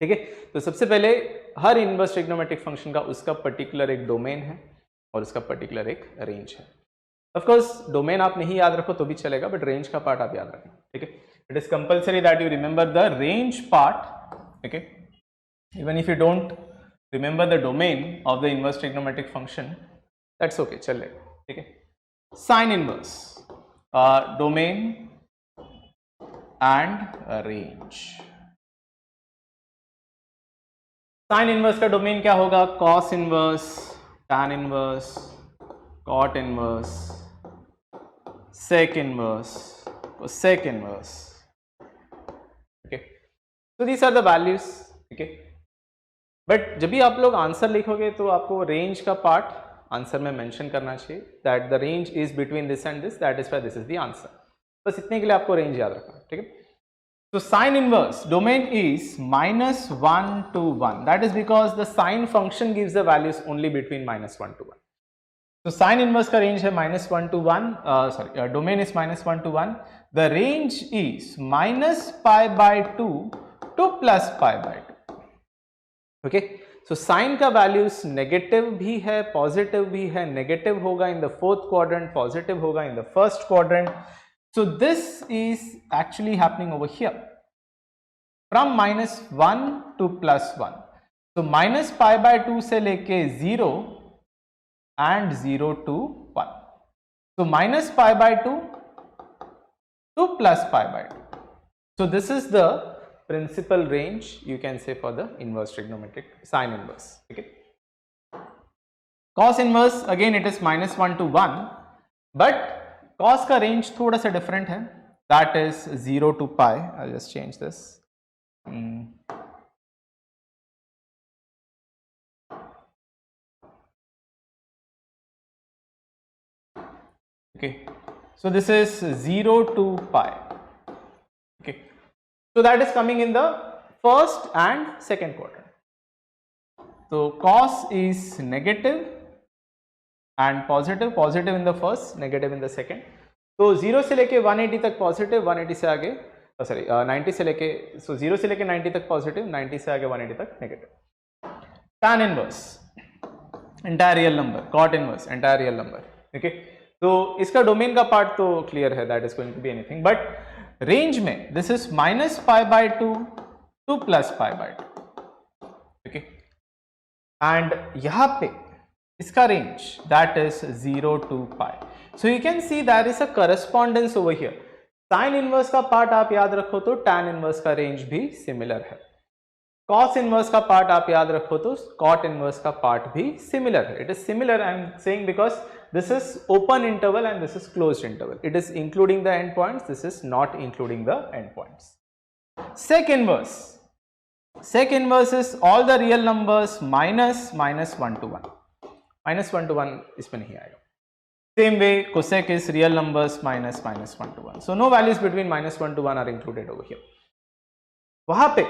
ठीक है. तो सबसे पहले हर इनवर्स ट्रिग्नोमेट्रिक फंक्शन का उसका पर्टिकुलर एक डोमेन है और उसका पर्टिकुलर एक रेंज है. ऑफ कोर्स डोमेन आप नहीं याद रखो तो भी चलेगा, बट रेंज का पार्ट आप याद रखें, ठीक है. It is compulsory that you remember the range part, okay. Even if you don't remember the domain of the inverse trigonometric function, that's okay, चलेगा, ठीक है. Sine inverse, domain and range. Sine inverse का domain क्या होगा? Cos inverse, tan inverse, cot inverse, sec inverse, cosec inverse, okay. तो these are the values, ठीक है. But जब भी आप लोग आंसर लिखोगे तो आपको रेंज का पार्ट आंसर में मेंशन करना चाहिए, that the range is between this and this, that is why this is the answer. बस इतने के लिए आपको रेंज याद रखना, ठीक है. So sine inverse domain is -1 to 1. That is because the sine function gives the values only between -1 to 1. So sine inverse का range है -1 to 1. Domain is -1 to 1. The range is -π/2 to +π/2. Okay. So sine का values negative भी है, positive भी है. Negative होगा in the fourth quadrant, positive होगा in the first quadrant. So this is actually happening over here from -1 to +1. So -π/2 से लेके 0 and 0 to 1. So -π/2 to +π/2. So this is the principal range you can say for the inverse trigonometric sine inverse. Okay. Cos inverse again it is -1 to 1, but cos का range थोड़ा सा different है, that is 0 to π. I'll just change this. Okay, so this is 0 to π. Okay, so that is coming in the first and second quadrant. So cos is negative and positive, positive in the first, negative in the second. तो 0 से लेके 180 तक positive, 180 से आगे 90 से लेके, सो 0 से लेके 90 तक पॉजिटिव, 90 से आगे 180 तक negative. tan inverse entire real number, cot inverse entire real number, okay. तो इसका डोमेन का पार्ट तो क्लियर है, that is going to be anything, but range में this is -π/2 to +π/2, okay. And यहां पे इसका range that is 0 to π. So you can see that is a correspondence over here. Sine inverse का part आप याद रखो तो टैन इनवर्स का रेंज भी सिमिलर है. कॉस इनवर्स का पार्ट आप याद रखो तो कॉट इनवर्स का पार्ट भी सिमिलर है. It is similar, I am saying because this is open interval and this is closed interval. It is including the end points, this is not including the end points. Sec inverse, sec inverse is all the real numbers minus -1 to 1. -1 to 1 इसमें नहीं आएगा. Same way cosec is real numbers -1 to 1. So no values between -1 to 1 are included over here. वहां पे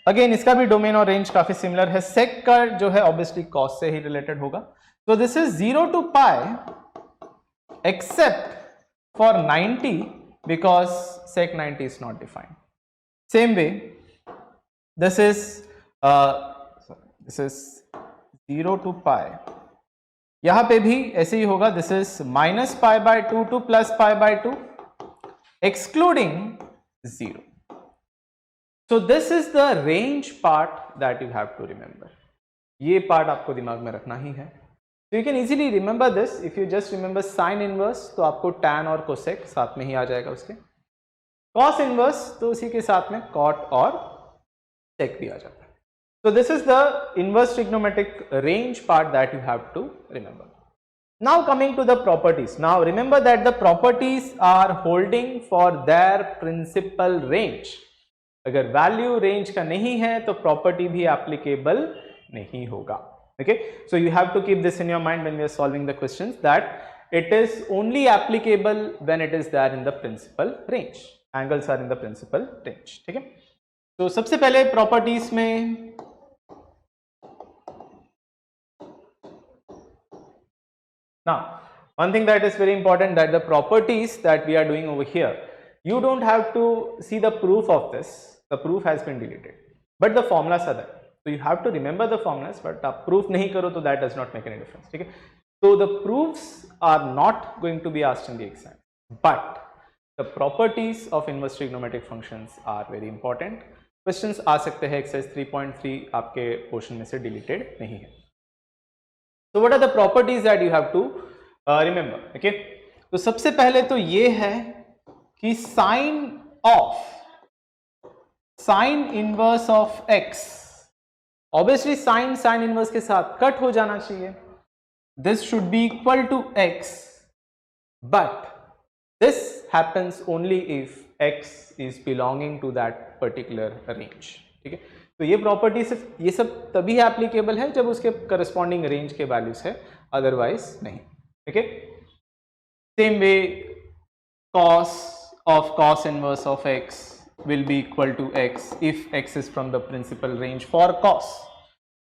again इसका भी domain और range काफी similar है. सेक का जो है ऑब्वियसली कॉस से ही रिलेटेड होगा. तो this is 0 to π except for 90 because sec 90 is not defined. Same way this is 0 to π. यहां पे भी ऐसे ही होगा. This is -π/2 to +π/2 excluding 0. So this is the range part that you have to remember. ये part आपको दिमाग में रखना ही है. So you can easily remember this if you just remember sin inverse, तो आपको tan और cosec साथ में ही आ जाएगा उसके. Cos inverse तो उसी के साथ में cot और sec भी आ जाता है. So this is the inverse trigonometric range part that you have to remember. Now coming to the properties. Now remember that the properties are holding for their principal range. अगर value range का नहीं है तो property भी applicable नहीं होगा. Okay, so you have to keep this in your mind when we are solving the questions, that it is only applicable when it is there in the principal range. Angles are in the principal range. ठीक है. तो सबसे पहले properties में now one thing that is very important, that the properties that we are doing over here, you don't have to see the proof of this. The proof has been deleted, but the formulas are there. So you have to remember the formulas, but आप proof नहीं करो तो that does not make any difference. ठीक है. So the proofs are not going to be asked in the exam, but the properties of inverse trigonometric functions are very important. Questions आ सकते हैं. Exercise 3.3 आपके portion में से deleted नहीं है. So what are the properties that you have to remember? Okay. तो सबसे पहले तो ये है कि sin inverse of x, obviously sin inverse के साथ कट हो जाना चाहिए. This should be equal to x, but this happens only if x is belonging to that particular range. ठीक है. तो ये प्रॉपर्टी सिर्फ ये सब तभी एप्लीकेबल है जब उसके करस्पॉन्डिंग रेंज के वैल्यूज है, अदरवाइज नहीं. ठीक है. Same way cos inverse of x will be equal to x if x is from the principal range for cos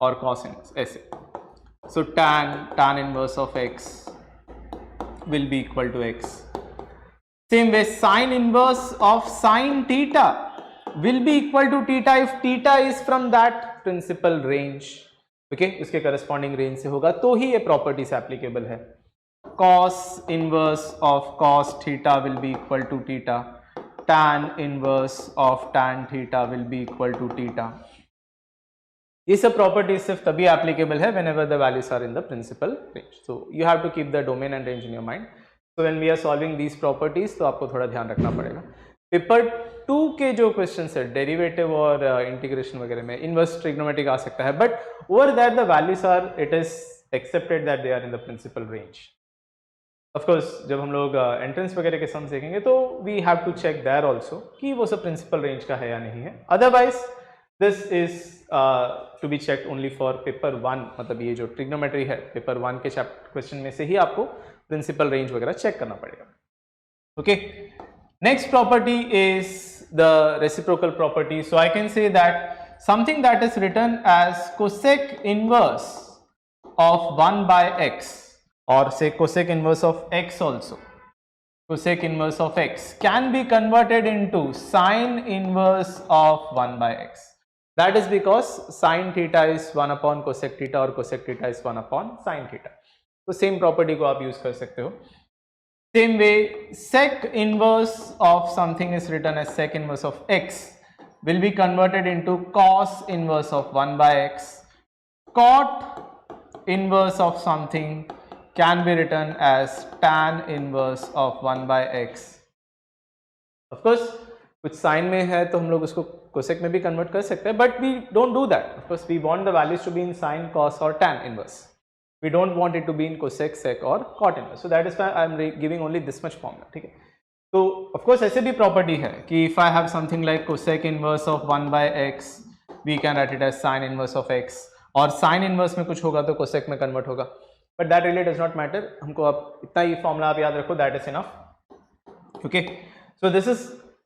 or cos inverse ऐसे. So tan inverse of x will be equal to x. Same way sin inverse of sin theta will be equal to theta if theta is from that principal range. Okay, उसके corresponding range से होगा तो ही ये properties applicable है. Cos inverse of cos theta will be equal to theta. Tan inverse of tan theta will be equal to theta. ये सब properties सिर्फ तभी applicable है whenever the values are in the principal range. So you have to keep the domain and range in your mind. So when we are solving these properties तो आपको थोड़ा ध्यान रखना पड़ेगा. पेपर 2 के जो क्वेश्चन है डेरिवेटिव और इंटीग्रेशन वगैरह में इनवर्स ट्रिग्नोमेट्रिक आ सकता है, but over that the values are it is accepted that they are in the principal range. Of course जब हम लोग एंट्रेंस वगैरह के सम्स देखेंगे तो we have to check there also कि वो सब प्रिंसिपल रेंज का है या नहीं है. Otherwise this is to be check only for paper 1. मतलब ये जो ट्रिग्नोमेट्री है पेपर 1 के चैप्टर क्वेश्चन में से ही आपको प्रिंसिपल रेंज वगैरह चेक करना पड़ेगा. Okay, next property is the reciprocal property. So I can say that something that is written as cosec inverse of 1 by x or say cosec inverse of x also, cosec inverse of x can be converted into sin inverse of 1 by x. That is because sin theta is 1 upon cosec theta और cosec theta is 1 upon sin theta. तो same property को आप use कर सकते हो. Same way sec inverse of something is written as sec inverse of x will be converted into cos inverse of 1 by x. Cot inverse of something can be written as tan inverse of 1 by x. Of course कुछ sign में है तो हम लोग उसको cosec में भी convert कर सकते हैं, but we don't do that. Of course we want the values to be in sine, cos और tan inverse. We don't want it to be in cosec, sec और cot inverse. So that is why I am giving only this much formula. ठीक है. तो of course ऐसे भी property है कि if I have something like cosec inverse of 1 by x we can write it as sine inverse of x, और sine inverse में कुछ होगा तो कोसेक में कन्वर्ट होगा. But that really does not matter. हमको अब इतना ही फॉर्मूला आप याद रखो, that is enough. Okay, so this is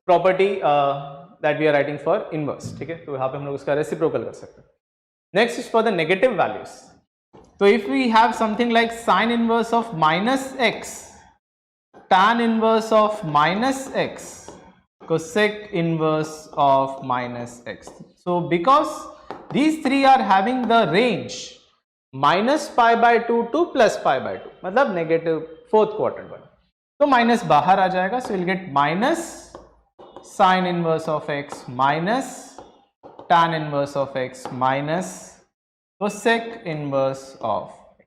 property that we are writing for inverse. ठीक है. तो यहाँ पे हम लोग उसका रेसिप्रोकल कर सकते हैं. Next is for the negative values. So if we have something like sin inverse of minus x, tan inverse of minus x, cosec inverse of minus x. So because these three are having the range minus pi by 2 to plus pi by 2, मतलब negative fourth quadrant वाला. तो minus बाहर आ जाएगा, so will get minus sign inverse of x minus tan inverse of x minus cosec inverse of x.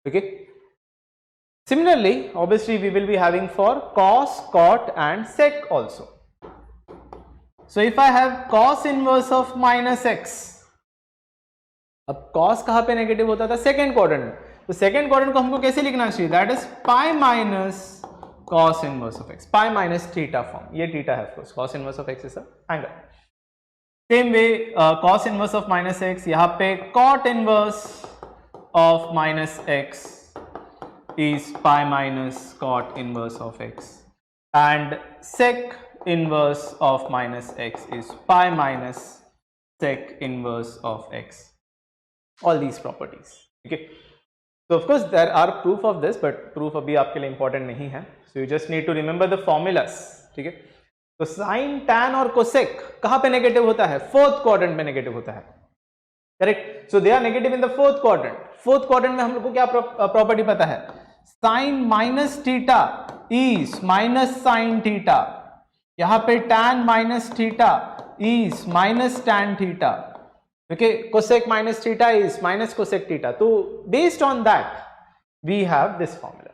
Okay. Similarly, obviously we will be having for cos, cot and sec also. So if I have cos inverse of minus x, अब cos कहाँ पे negative होता था? Second quadrant में. तो second quadrant को हमको कैसे लिखना चाहिए? That is pi minus cos inverse of x, pi minus theta form. ये थीटा है, of course. cos inverse of x is an angle. Same way cos inverse of minus x, यहाँ पे cot inverse of minus x is pi minus cot inverse of x and sec inverse of minus x is pi minus sec inverse of x. All these properties. ठीक है. So of course there are proof of this, but proof अभी आपके लिए important नहीं है. So you just need to remember the formulas. ठीक है. तो साइन, टैन और कोसेक कहां पे नेगेटिव होता है? फोर्थ क्वाड्रेंट में नेगेटिव होता है. Correct. So they are negative in the fourth quadrant. Fourth quadrant में हम लोग को क्या प्रॉपर्टी पता है? Sine minus theta is minus sine theta. यहां पे tan minus theta is minus tan theta. Okay. Cosec minus theta is minus cosec theta. तो based on that we have this formula.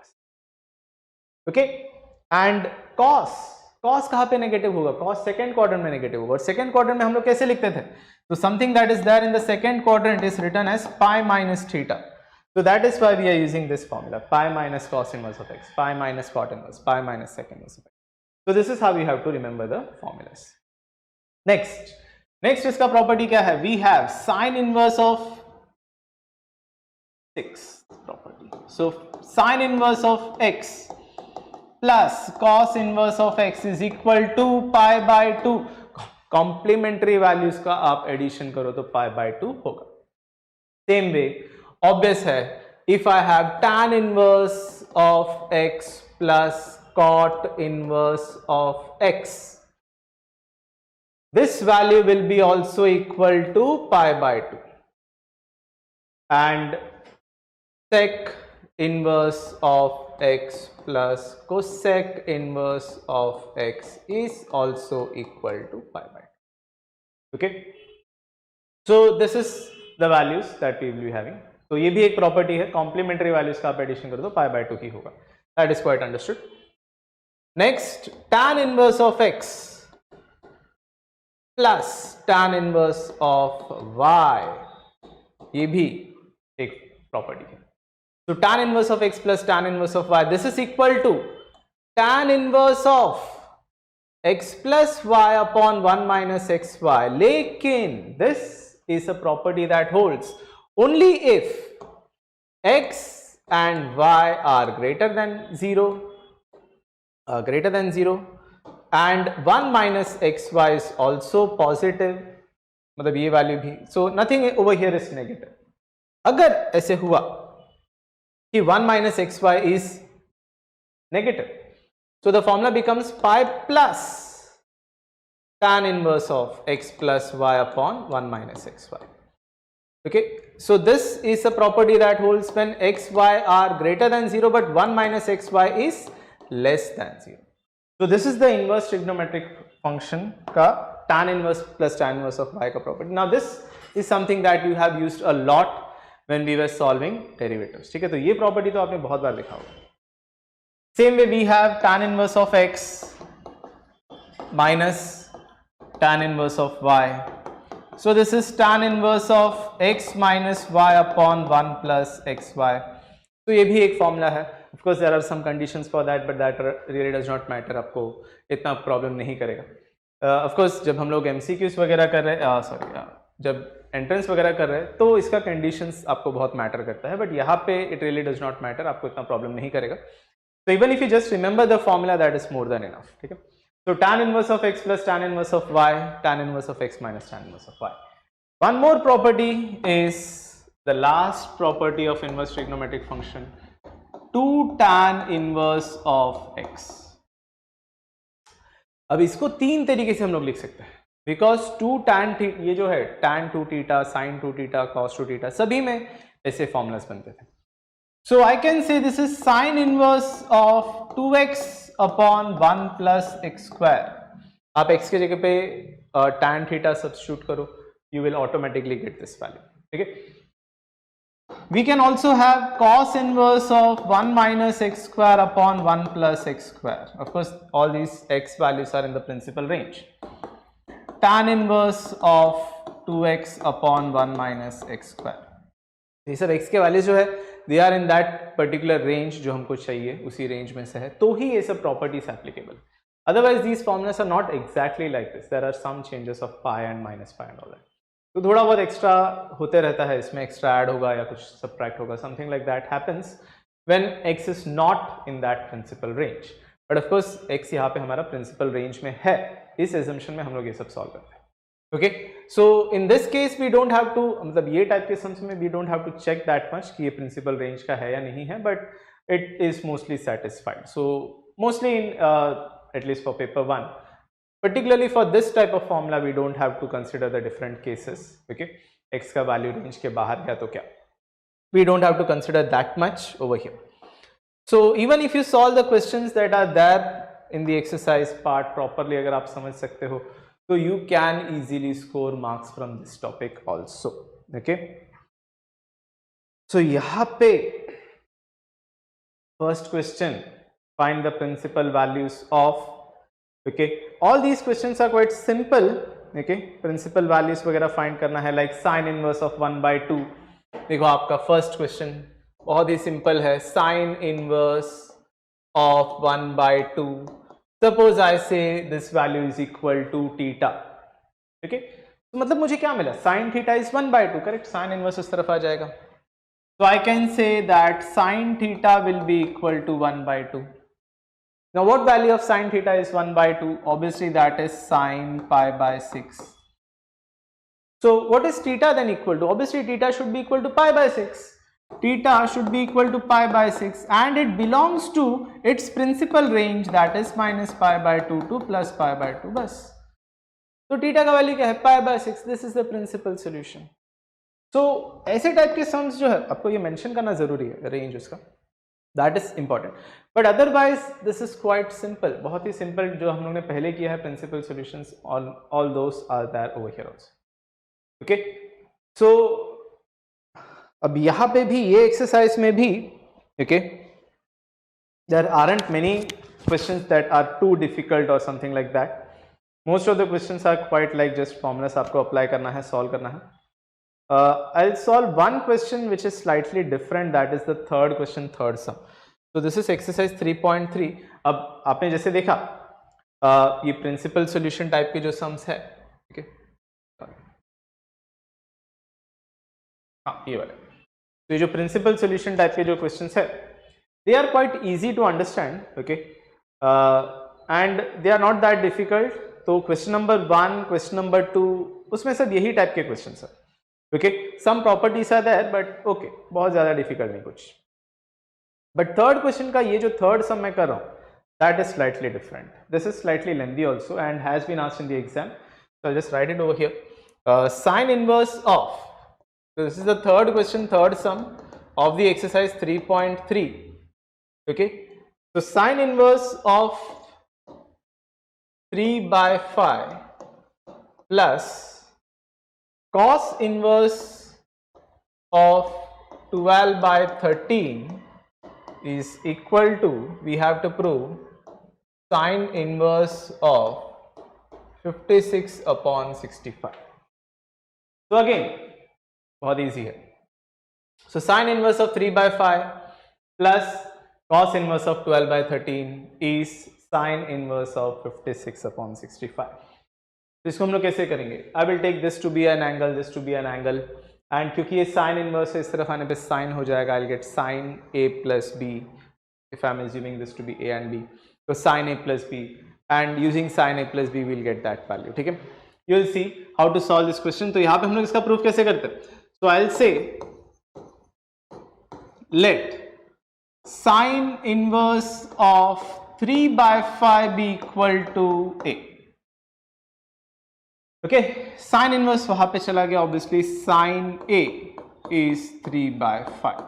Okay. And cos, cos कहां पे negative होगा? Cos second quadrant में negative होगा. और second quadrant में हम लोग कैसे लिखते थे? तो something that is there in the second quadrant is written as pi minus theta. So that is why we are using this formula, pi minus cos inverse of x, pi minus cot inverse, pi minus sec inverse of x. So this is how we have to remember the formulas. Next इसका property क्या है? We have sin inverse of 6 property. So sin inverse of x plus cos inverse of x is equal to pi by 2. Complementary values का आप addition करो तो pi by 2 होगा. Same way, obvious है, if I have tan inverse of x plus cot inverse of x, this value will be also equal to pi by 2, and sec inverse of x plus cosec inverse of x is also equal to pi by 2. Okay, so this is the values that we will be having. तो ये भी एक property है, complementary values का आप addition करो तो pi by 2 ही होगा. That is quite understood. Next, tan inverse of x plus tan inverse of y, ये भी एक प्रॉपर्टी है. तो tan inverse of x plus tan inverse of y, this is equal to tan inverse of x plus y upon 1 minus xy. लेकिन this is a property that holds only if x and y are greater than 0, and 1 minus xy is also positive, मतलब ये value भी. so nothing over here is negative. अगर ऐसे हुआ कि 1 minus xy is negative, so the formula becomes pi plus tan inverse of x plus y upon 1 minus xy. Okay, so this is a property that holds when x, y are greater than 0 but 1 minus xy is less than 0. So this is the inverse trigonometric function का tan inverse plus tan inverse of y का property. Now this is something that you have used a lot when we were solving derivatives. ठीक है, तो ये property तो आपने बहुत बार लिखा होगा. Same way we have tan inverse of x minus tan inverse of y. So this is tan inverse of x minus y upon 1 plus xy. तो ये भी एक फॉर्मूला है. Of course there are some conditions for that, but that really does not matter. आपको इतना problem नहीं करेगा. Of course जब हम लोग MCQs वगैरह कर रहे हैं, जब एंट्रेंस वगैरह कर रहे हैं तो इसका कंडीशंस आपको बहुत मैटर करता है, बट यहाँ पे it really does not matter. आपको इतना प्रॉब्लम नहीं करेगा. So even if you just remember the formula, that is more than enough. ठीक है. So tan inverse of x plus tan inverse of y, tan inverse of x minus tan inverse of y. One more property is the last property of inverse trigonometric function, 2 tan inverse of x. अब इसको तीन तरीके से हम लोग लिख सकते हैं, बिकॉज 2 tan थीटा, ये जो है tan 2 theta, sin 2 theta, cos 2 theta, सभी में ऐसे फॉर्मूलाज बनते थे. So I can say this is sine inverse of 2x upon 1 plus x square. आप x के जगह पे tan theta substitute करो, you will automatically get this value. ठीक है. We can also have cos inverse of 1 minus x square upon 1 plus x square. Of course, all these x values are in the principal range. Tan inverse of 2x upon 1 minus x square. ये सब x के values जो है they are in that particular range जो हमको चाहिए, उसी range में से है, तो ही ये सब properties applicable. Otherwise these formulas are not exactly like this. There are some changes of pi and minus pi and all that. तो थोड़ा बहुत एक्स्ट्रा होते रहता है, इसमें एक्स्ट्रा ऐड होगा या कुछ सब्ट्रैक्ट होगा, something like that happens when x is not in that principal range. But of course x यहाँ पे हमारा प्रिंसिपल रेंज में है, इस एजम्पशन में हम लोग ये सब सॉल्व करते हैं. Okay, so in this case we don't have to, मतलब ये टाइप के सम्स में we don't have to check that much कि ये प्रिंसिपल रेंज का है या नहीं है, but it is mostly satisfied. So mostly in at least for paper 1, particularly for this type of formula, we don't have to consider the different cases. Okay, x का value range के बाहर गया तो क्या, we don't have to consider that much over here. So even if you solve the questions that are there in the exercise part properly, अगर आप समझ सकते हो, तो you can easily score marks from this topic also. Okay, so यहाँ पे first question, find the principal values of. Okay, all these questions are quite simple. Okay, principal values वगैरह find करना है, like sin inverse of 1/2. देखो आपका first question बहुत ही simple है, sin inverse of 1/2. Suppose I say this value is equal to theta. Okay, तो मतलब मुझे क्या मिला, sin theta is 1/2, correct? sin inverse उस तरफ आ जाएगा, so I can say that sin theta will be equal to 1/2. Now what value of sin theta is 1/2? Obviously that is sin pi by 6. So what is theta then equal to? Obviously theta should be equal to pi by 6. Theta should be equal to pi by 6 and it belongs to its principal range, that is minus pi by 2 to plus pi by 2 बस. तो theta का value क्या है, pi by 6. This is the principal solution. So ऐसे type के sums जो है आपको ये मेंशन करना जरूरी है, रेंज उसका, that is important. But otherwise this is quite simple, बहुत ही simple जो हम लोग ने पहले किया है. principal solutions all those are there over here also. Okay, so अब यहाँ पे भी ये exercise में भी okay, there aren't many questions that are too difficult or something like that. Most of the questions are quite like just formulas आपको apply करना है, solve करना है. I'll solve one question which is slightly different, that is the third question, third sum. So this is exercise 3.3. अब आपने जैसे देखा ये प्रिंसिपल सॉल्यूशन टाइप के जो सम्स है, ठीक है, हाँ ये वाले, तो ये जो प्रिंसिपल सॉल्यूशन टाइप के जो क्वेश्चंस है, they are quite easy to understand. Okay, and they are not that difficult. तो क्वेश्चन नंबर 1, क्वेश्चन नंबर 2, उसमें सब यही टाइप के क्वेश्चंस है. Okay, some properties are there but okay, बहुत ज्यादा डिफिकल्ट नहीं कुछ. बट थर्ड क्वेश्चन का ये जो थर्ड सम मैं कर रहा हूँ, that is slightly different. This is slightly lengthy also and has been asked in the exam, so I just write it over here. Sine inverse of, so this is the third question, third sum of the exercise 3.3. okay, so sin inverse of 3/5 plus cos inverse of 12/13 is equal to, we have to prove sin inverse of 56/65. so again बहुत easy है. So sine inverse of 3/5 plus cos inverse of 12/13 is sine inverse of 56/65. तो इसको हम लोग कैसे करेंगे, I will take this to be an angle, this to be an angle, and क्योंकि ये साइन इनवर्स है, इस तरफ आने पे साइन हो जाएगा, I will get sine a plus b, if I am assuming this to be a and b, तो sine a plus b, and using sine a plus b will get that value. ठीक है, you will see how to solve this question. तो यहाँ पे हम लोग इसका proof कैसे करते हैं. So I'll say let sin inverse of 3/5 be equal to a. Okay, sin inverse वहां पे चला गया, obviously sin a is 3/5.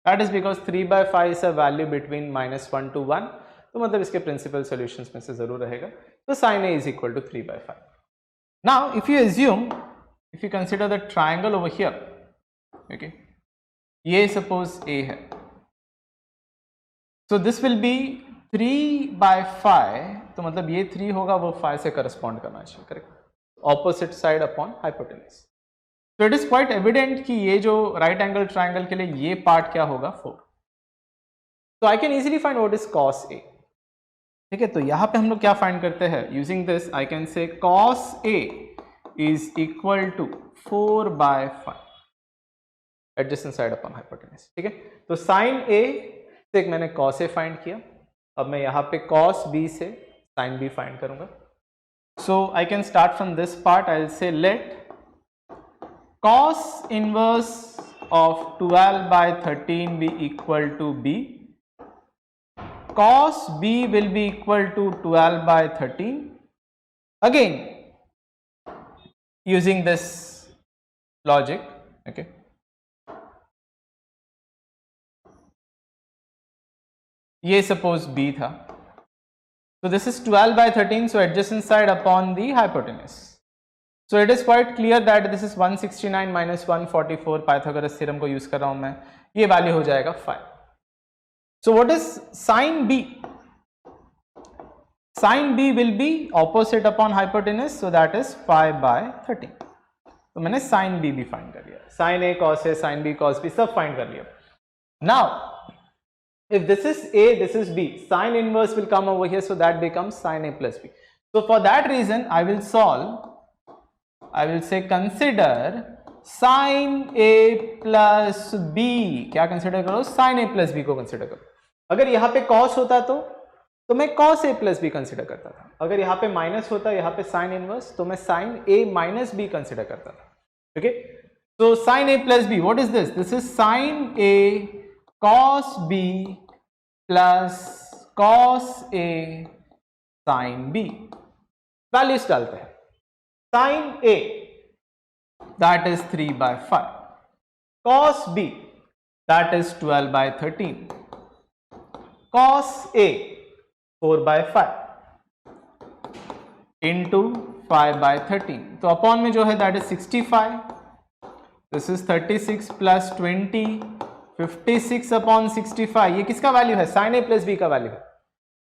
That is because 3/5 is a value between -1 to 1, तो मतलब इसके प्रिंसिपल सॉल्यूशंस में से जरूर रहेगा. तो sin a is equal to 3/5. Now if you assume, if you consider the triangle over here, okay, ये suppose a है, so this will be 3/5, तो मतलब ये 3 होगा वो 5 से करस्पॉन्ड करना चाहिए, correct, opposite side upon hypotenuse. तो इट इज क्वाइट एविडेंट कि ये जो राइट एंगल ट्राइंगल के लिए ये पार्ट क्या होगा 4. तो I can easily find what is cos a. ठीक है, तो यहां पे हम लोग क्या फाइंड करते हैं, using this I can say cos a is equal to 4/5 adjacent side upon hypotenuse. ठीक है, तो sin a से मैंने cos a फाइंड किया, अब मैं यहाँ पे cos b से sin b फाइंड करूंगा. So I can start from this part. I will say let cos inverse of 12/13 be equal to b. Cos b will be equal to 12/13. Again, using this logic, okay. ये suppose b था, so this is 12/13, so adjacent side upon the hypotenuse. So it is quite clear that this is 169 minus 144. Pythagoras theorem को use कर रहा हूं मैं, ये value हो जाएगा 5. So what is sin b? Sin b will be opposite upon hypotenuse, so that is 5/13. तो मैंने sin b भी फाइंड कर लिया, sin a cos a, sin b cos b सब फाइंड कर लिया. Now if this is a, this is b, sin inverse will come over here, so that becomes sin a plus b. So for that reason I will solve, I will say consider sin a plus b. क्या consider करो, sin a plus b को consider करो. अगर यहाँ पे cos होता तो मैं cos a plus b consider करता था. अगर यहाँ पे माइनस होता, यहाँ पे sin इनवर्स, तो मैं sin a minus b consider करता था. Okay, so sin a plus b, what is this? This is sin a cos b plus cos a sin b. Values डालते हैं. sin a that is 3/5, cos b that is 12/13, cos a 4/5 into 5/13. तो upon में जो है that is 65. This is 36 plus 20, 56 upon 65. ये किसका value है, sin a plus b का वैल्यू है,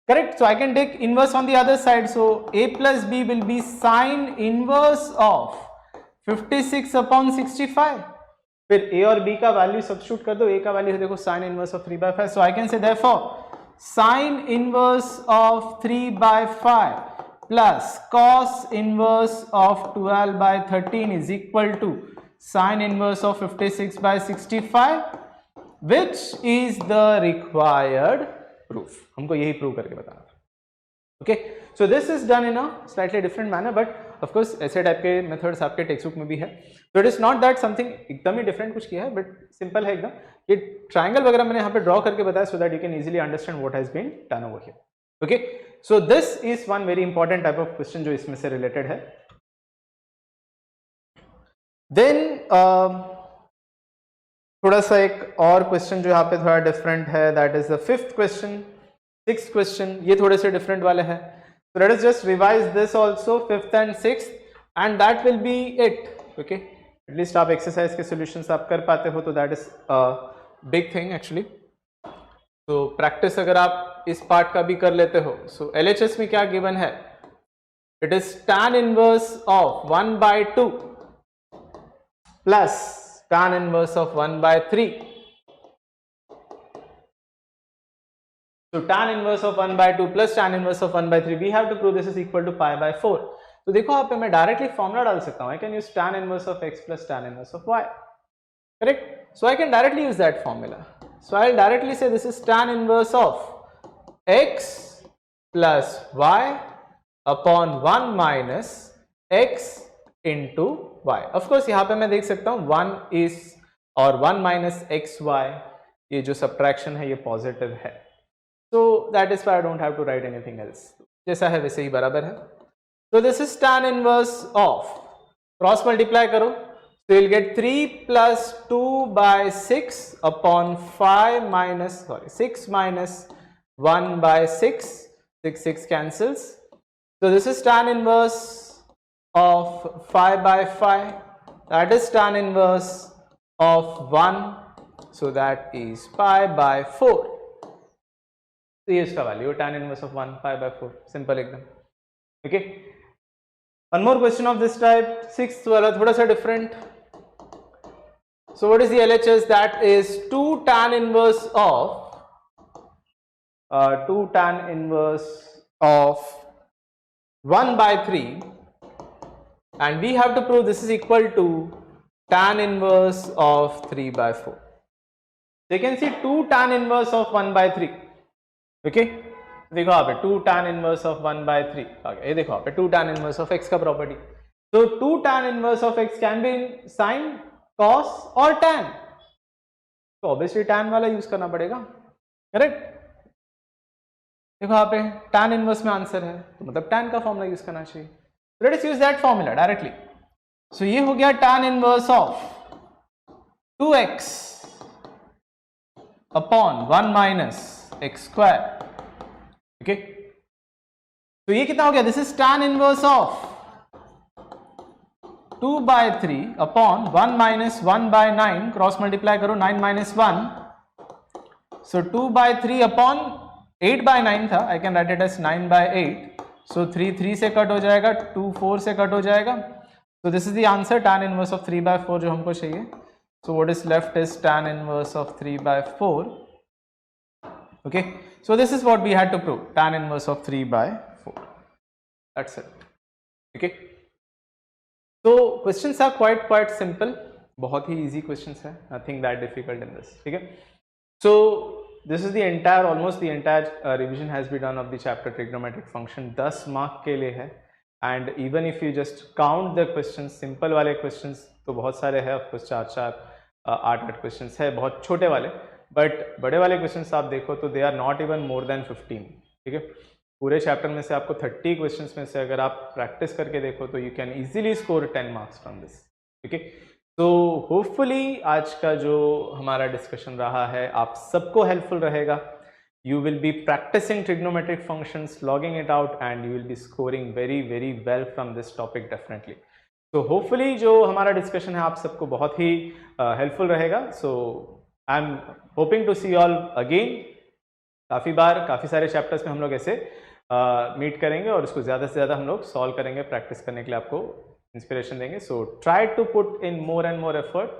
correct. So I can take inverse on the other side, so a plus b will be sin inverse of 56 upon 65. फिर a और b का value substitute कर दो. a का value है देखो sin inverse of 3/5, so I can say therefore sin inverse of 3/5 plus cos inverse of 12/13 is equal to sin inverse of 56/65, which is the required proof. हमको यही prove करके बताना था. Okay, so this is done in a slightly different manner, but of course ऐसे type के methods आपके text book में भी है. तो it is not that something एकदम ही डिफरेंट कुछ किया है, बट सिंपल है एकदम. ये ट्राइंगल वगैरह मैंने यहाँ पे ड्रॉ करके बताया, so that you can easily understand what has been done over here. Okay, so this is one very important type of question जो इसमें से रिलेटेड है. देन थोड़ा सा एक और क्वेश्चन जो यहाँ पे थोड़ा डिफरेंट है, that is the fifth question. Sixth question ये थोड़े से डिफरेंट वाले हैं. So let us just revise this also, fifth and sixth, and that will be it. Okay, at least आप exercise के solutions आप कर पाते हो, तो that is a big thing actually. तो practice अगर आप इस part का भी कर लेते हो, so LHS में क्या given है, it is tan inverse of 1/2 plus tan inverse of 1/3. So tan inverse of 1/2 plus tan inverse of 1/3, we have to prove this is equal to pi/4. तो देखो यहाँ पे मैं डायरेक्टली फॉर्मूला डाल सकता हूँ. I can use tan inverse of x plus tan inverse of y, correct? So I can directly use that formula. So I'll directly say this is tan inverse of x plus y upon 1 minus x into y. Of course यहाँ पे मैं देख सकता हूँ 1 is और 1 minus xy, ये जो subtraction है ये पॉजिटिव है. So that is why I don't have to write anything else. जैसा है वैसे ही बराबर है. So this is tan inverse of, cross multiply करो, So you'll get 3 plus 2 by 6 upon 5 minus, 6 minus 1 by 6, 6 cancels. So this is tan inverse of 5 by 5, that is tan inverse of 1, so that is pi by 4. तो ये इसका value tan inverse of 1 pi by 4, simple एकदम. Okay, one more question of this type, 6th वाला थोड़ा सा different. So what is the LHS? That is 2 tan inverse of 1 by 3, and we have to prove this is equal to tan inverse of 3 by 4. So you can see 2 tan inverse of 1 by 3. Okay, देखो यहाँ पे 2 tan inverse of 1 by 3. ये देखो यहाँ पे 2 tan inverse of x का property. So 2 tan inverse of x can be in sin, cos और tan. तो obviously tan वाला यूज करना पड़ेगा, करेक्ट. देखो यहाँ पे tan inverse में आंसर है, तो मतलब tan का फॉर्मूला यूज करना चाहिए. Let us use that formula directly. So ये हो गया tan inverse of 2x upon 1 minus x square. Okay, तो ये कितना हो गया? This is tan inverse of 2 by 3 upon 1 minus 1 by 9, cross multiply करो, 9 minus 1, so 2 by 3 upon 8 by 9 था, I can write it as 9 by 8, so 3 से cut हो जाएगा, 2 4 से कट हो जाएगा, so this is the answer, tan inverse of 3 by 4 जो हमको चाहिए. So what is left is tan inverse of 3 by 4. Okay, so this is what we had to prove, tan inverse of 3 by 4. That's it. Okay, so questions are quite simple, बहुत ही easy questions है, nothing that difficult in this. ठीक है, so this is the entire, almost the entire revision has been done of the chapter trigonometric function. 10 mark के लिए है, and even if you just count the questions, simple वाले questions तो बहुत सारे हैं, of course 4 8 questions है, बहुत छोटे वाले, बट बड़े वाले क्वेश्चंस आप देखो तो they are not even more than 15. ठीक है, पूरे चैप्टर में से आपको 30 क्वेश्चंस में से अगर आप प्रैक्टिस करके देखो तो you can easily score 10 marks from this. ठीक है, तो होपफुली आज का जो हमारा डिस्कशन रहा है आप सबको हेल्पफुल रहेगा. You will be practising trigonometric functions, logging it out, and you will be scoring very well from this topic definitely. तो होपफुली जो हमारा डिस्कशन है आप सबको बहुत ही हेल्पफुल रहेगा. So I am hoping to see all again. काफ़ी सारे चैप्टर्स में हम लोग ऐसे मीट करेंगे और उसको ज़्यादा से ज़्यादा हम लोग सॉल्व करेंगे, प्रैक्टिस करने के लिए आपको इंस्पिरेशन देंगे. So try to put in more and more effort.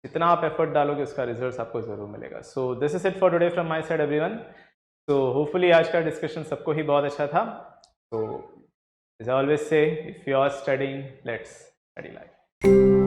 जितना आप एफर्ट डालोगे उसका रिजल्ट आपको ज़रूर मिलेगा. So this is it for today from my side everyone. So hopefully आज का डिस्कशन सबको ही बहुत अच्छा था. So as I always say, if you are studying, let's study life.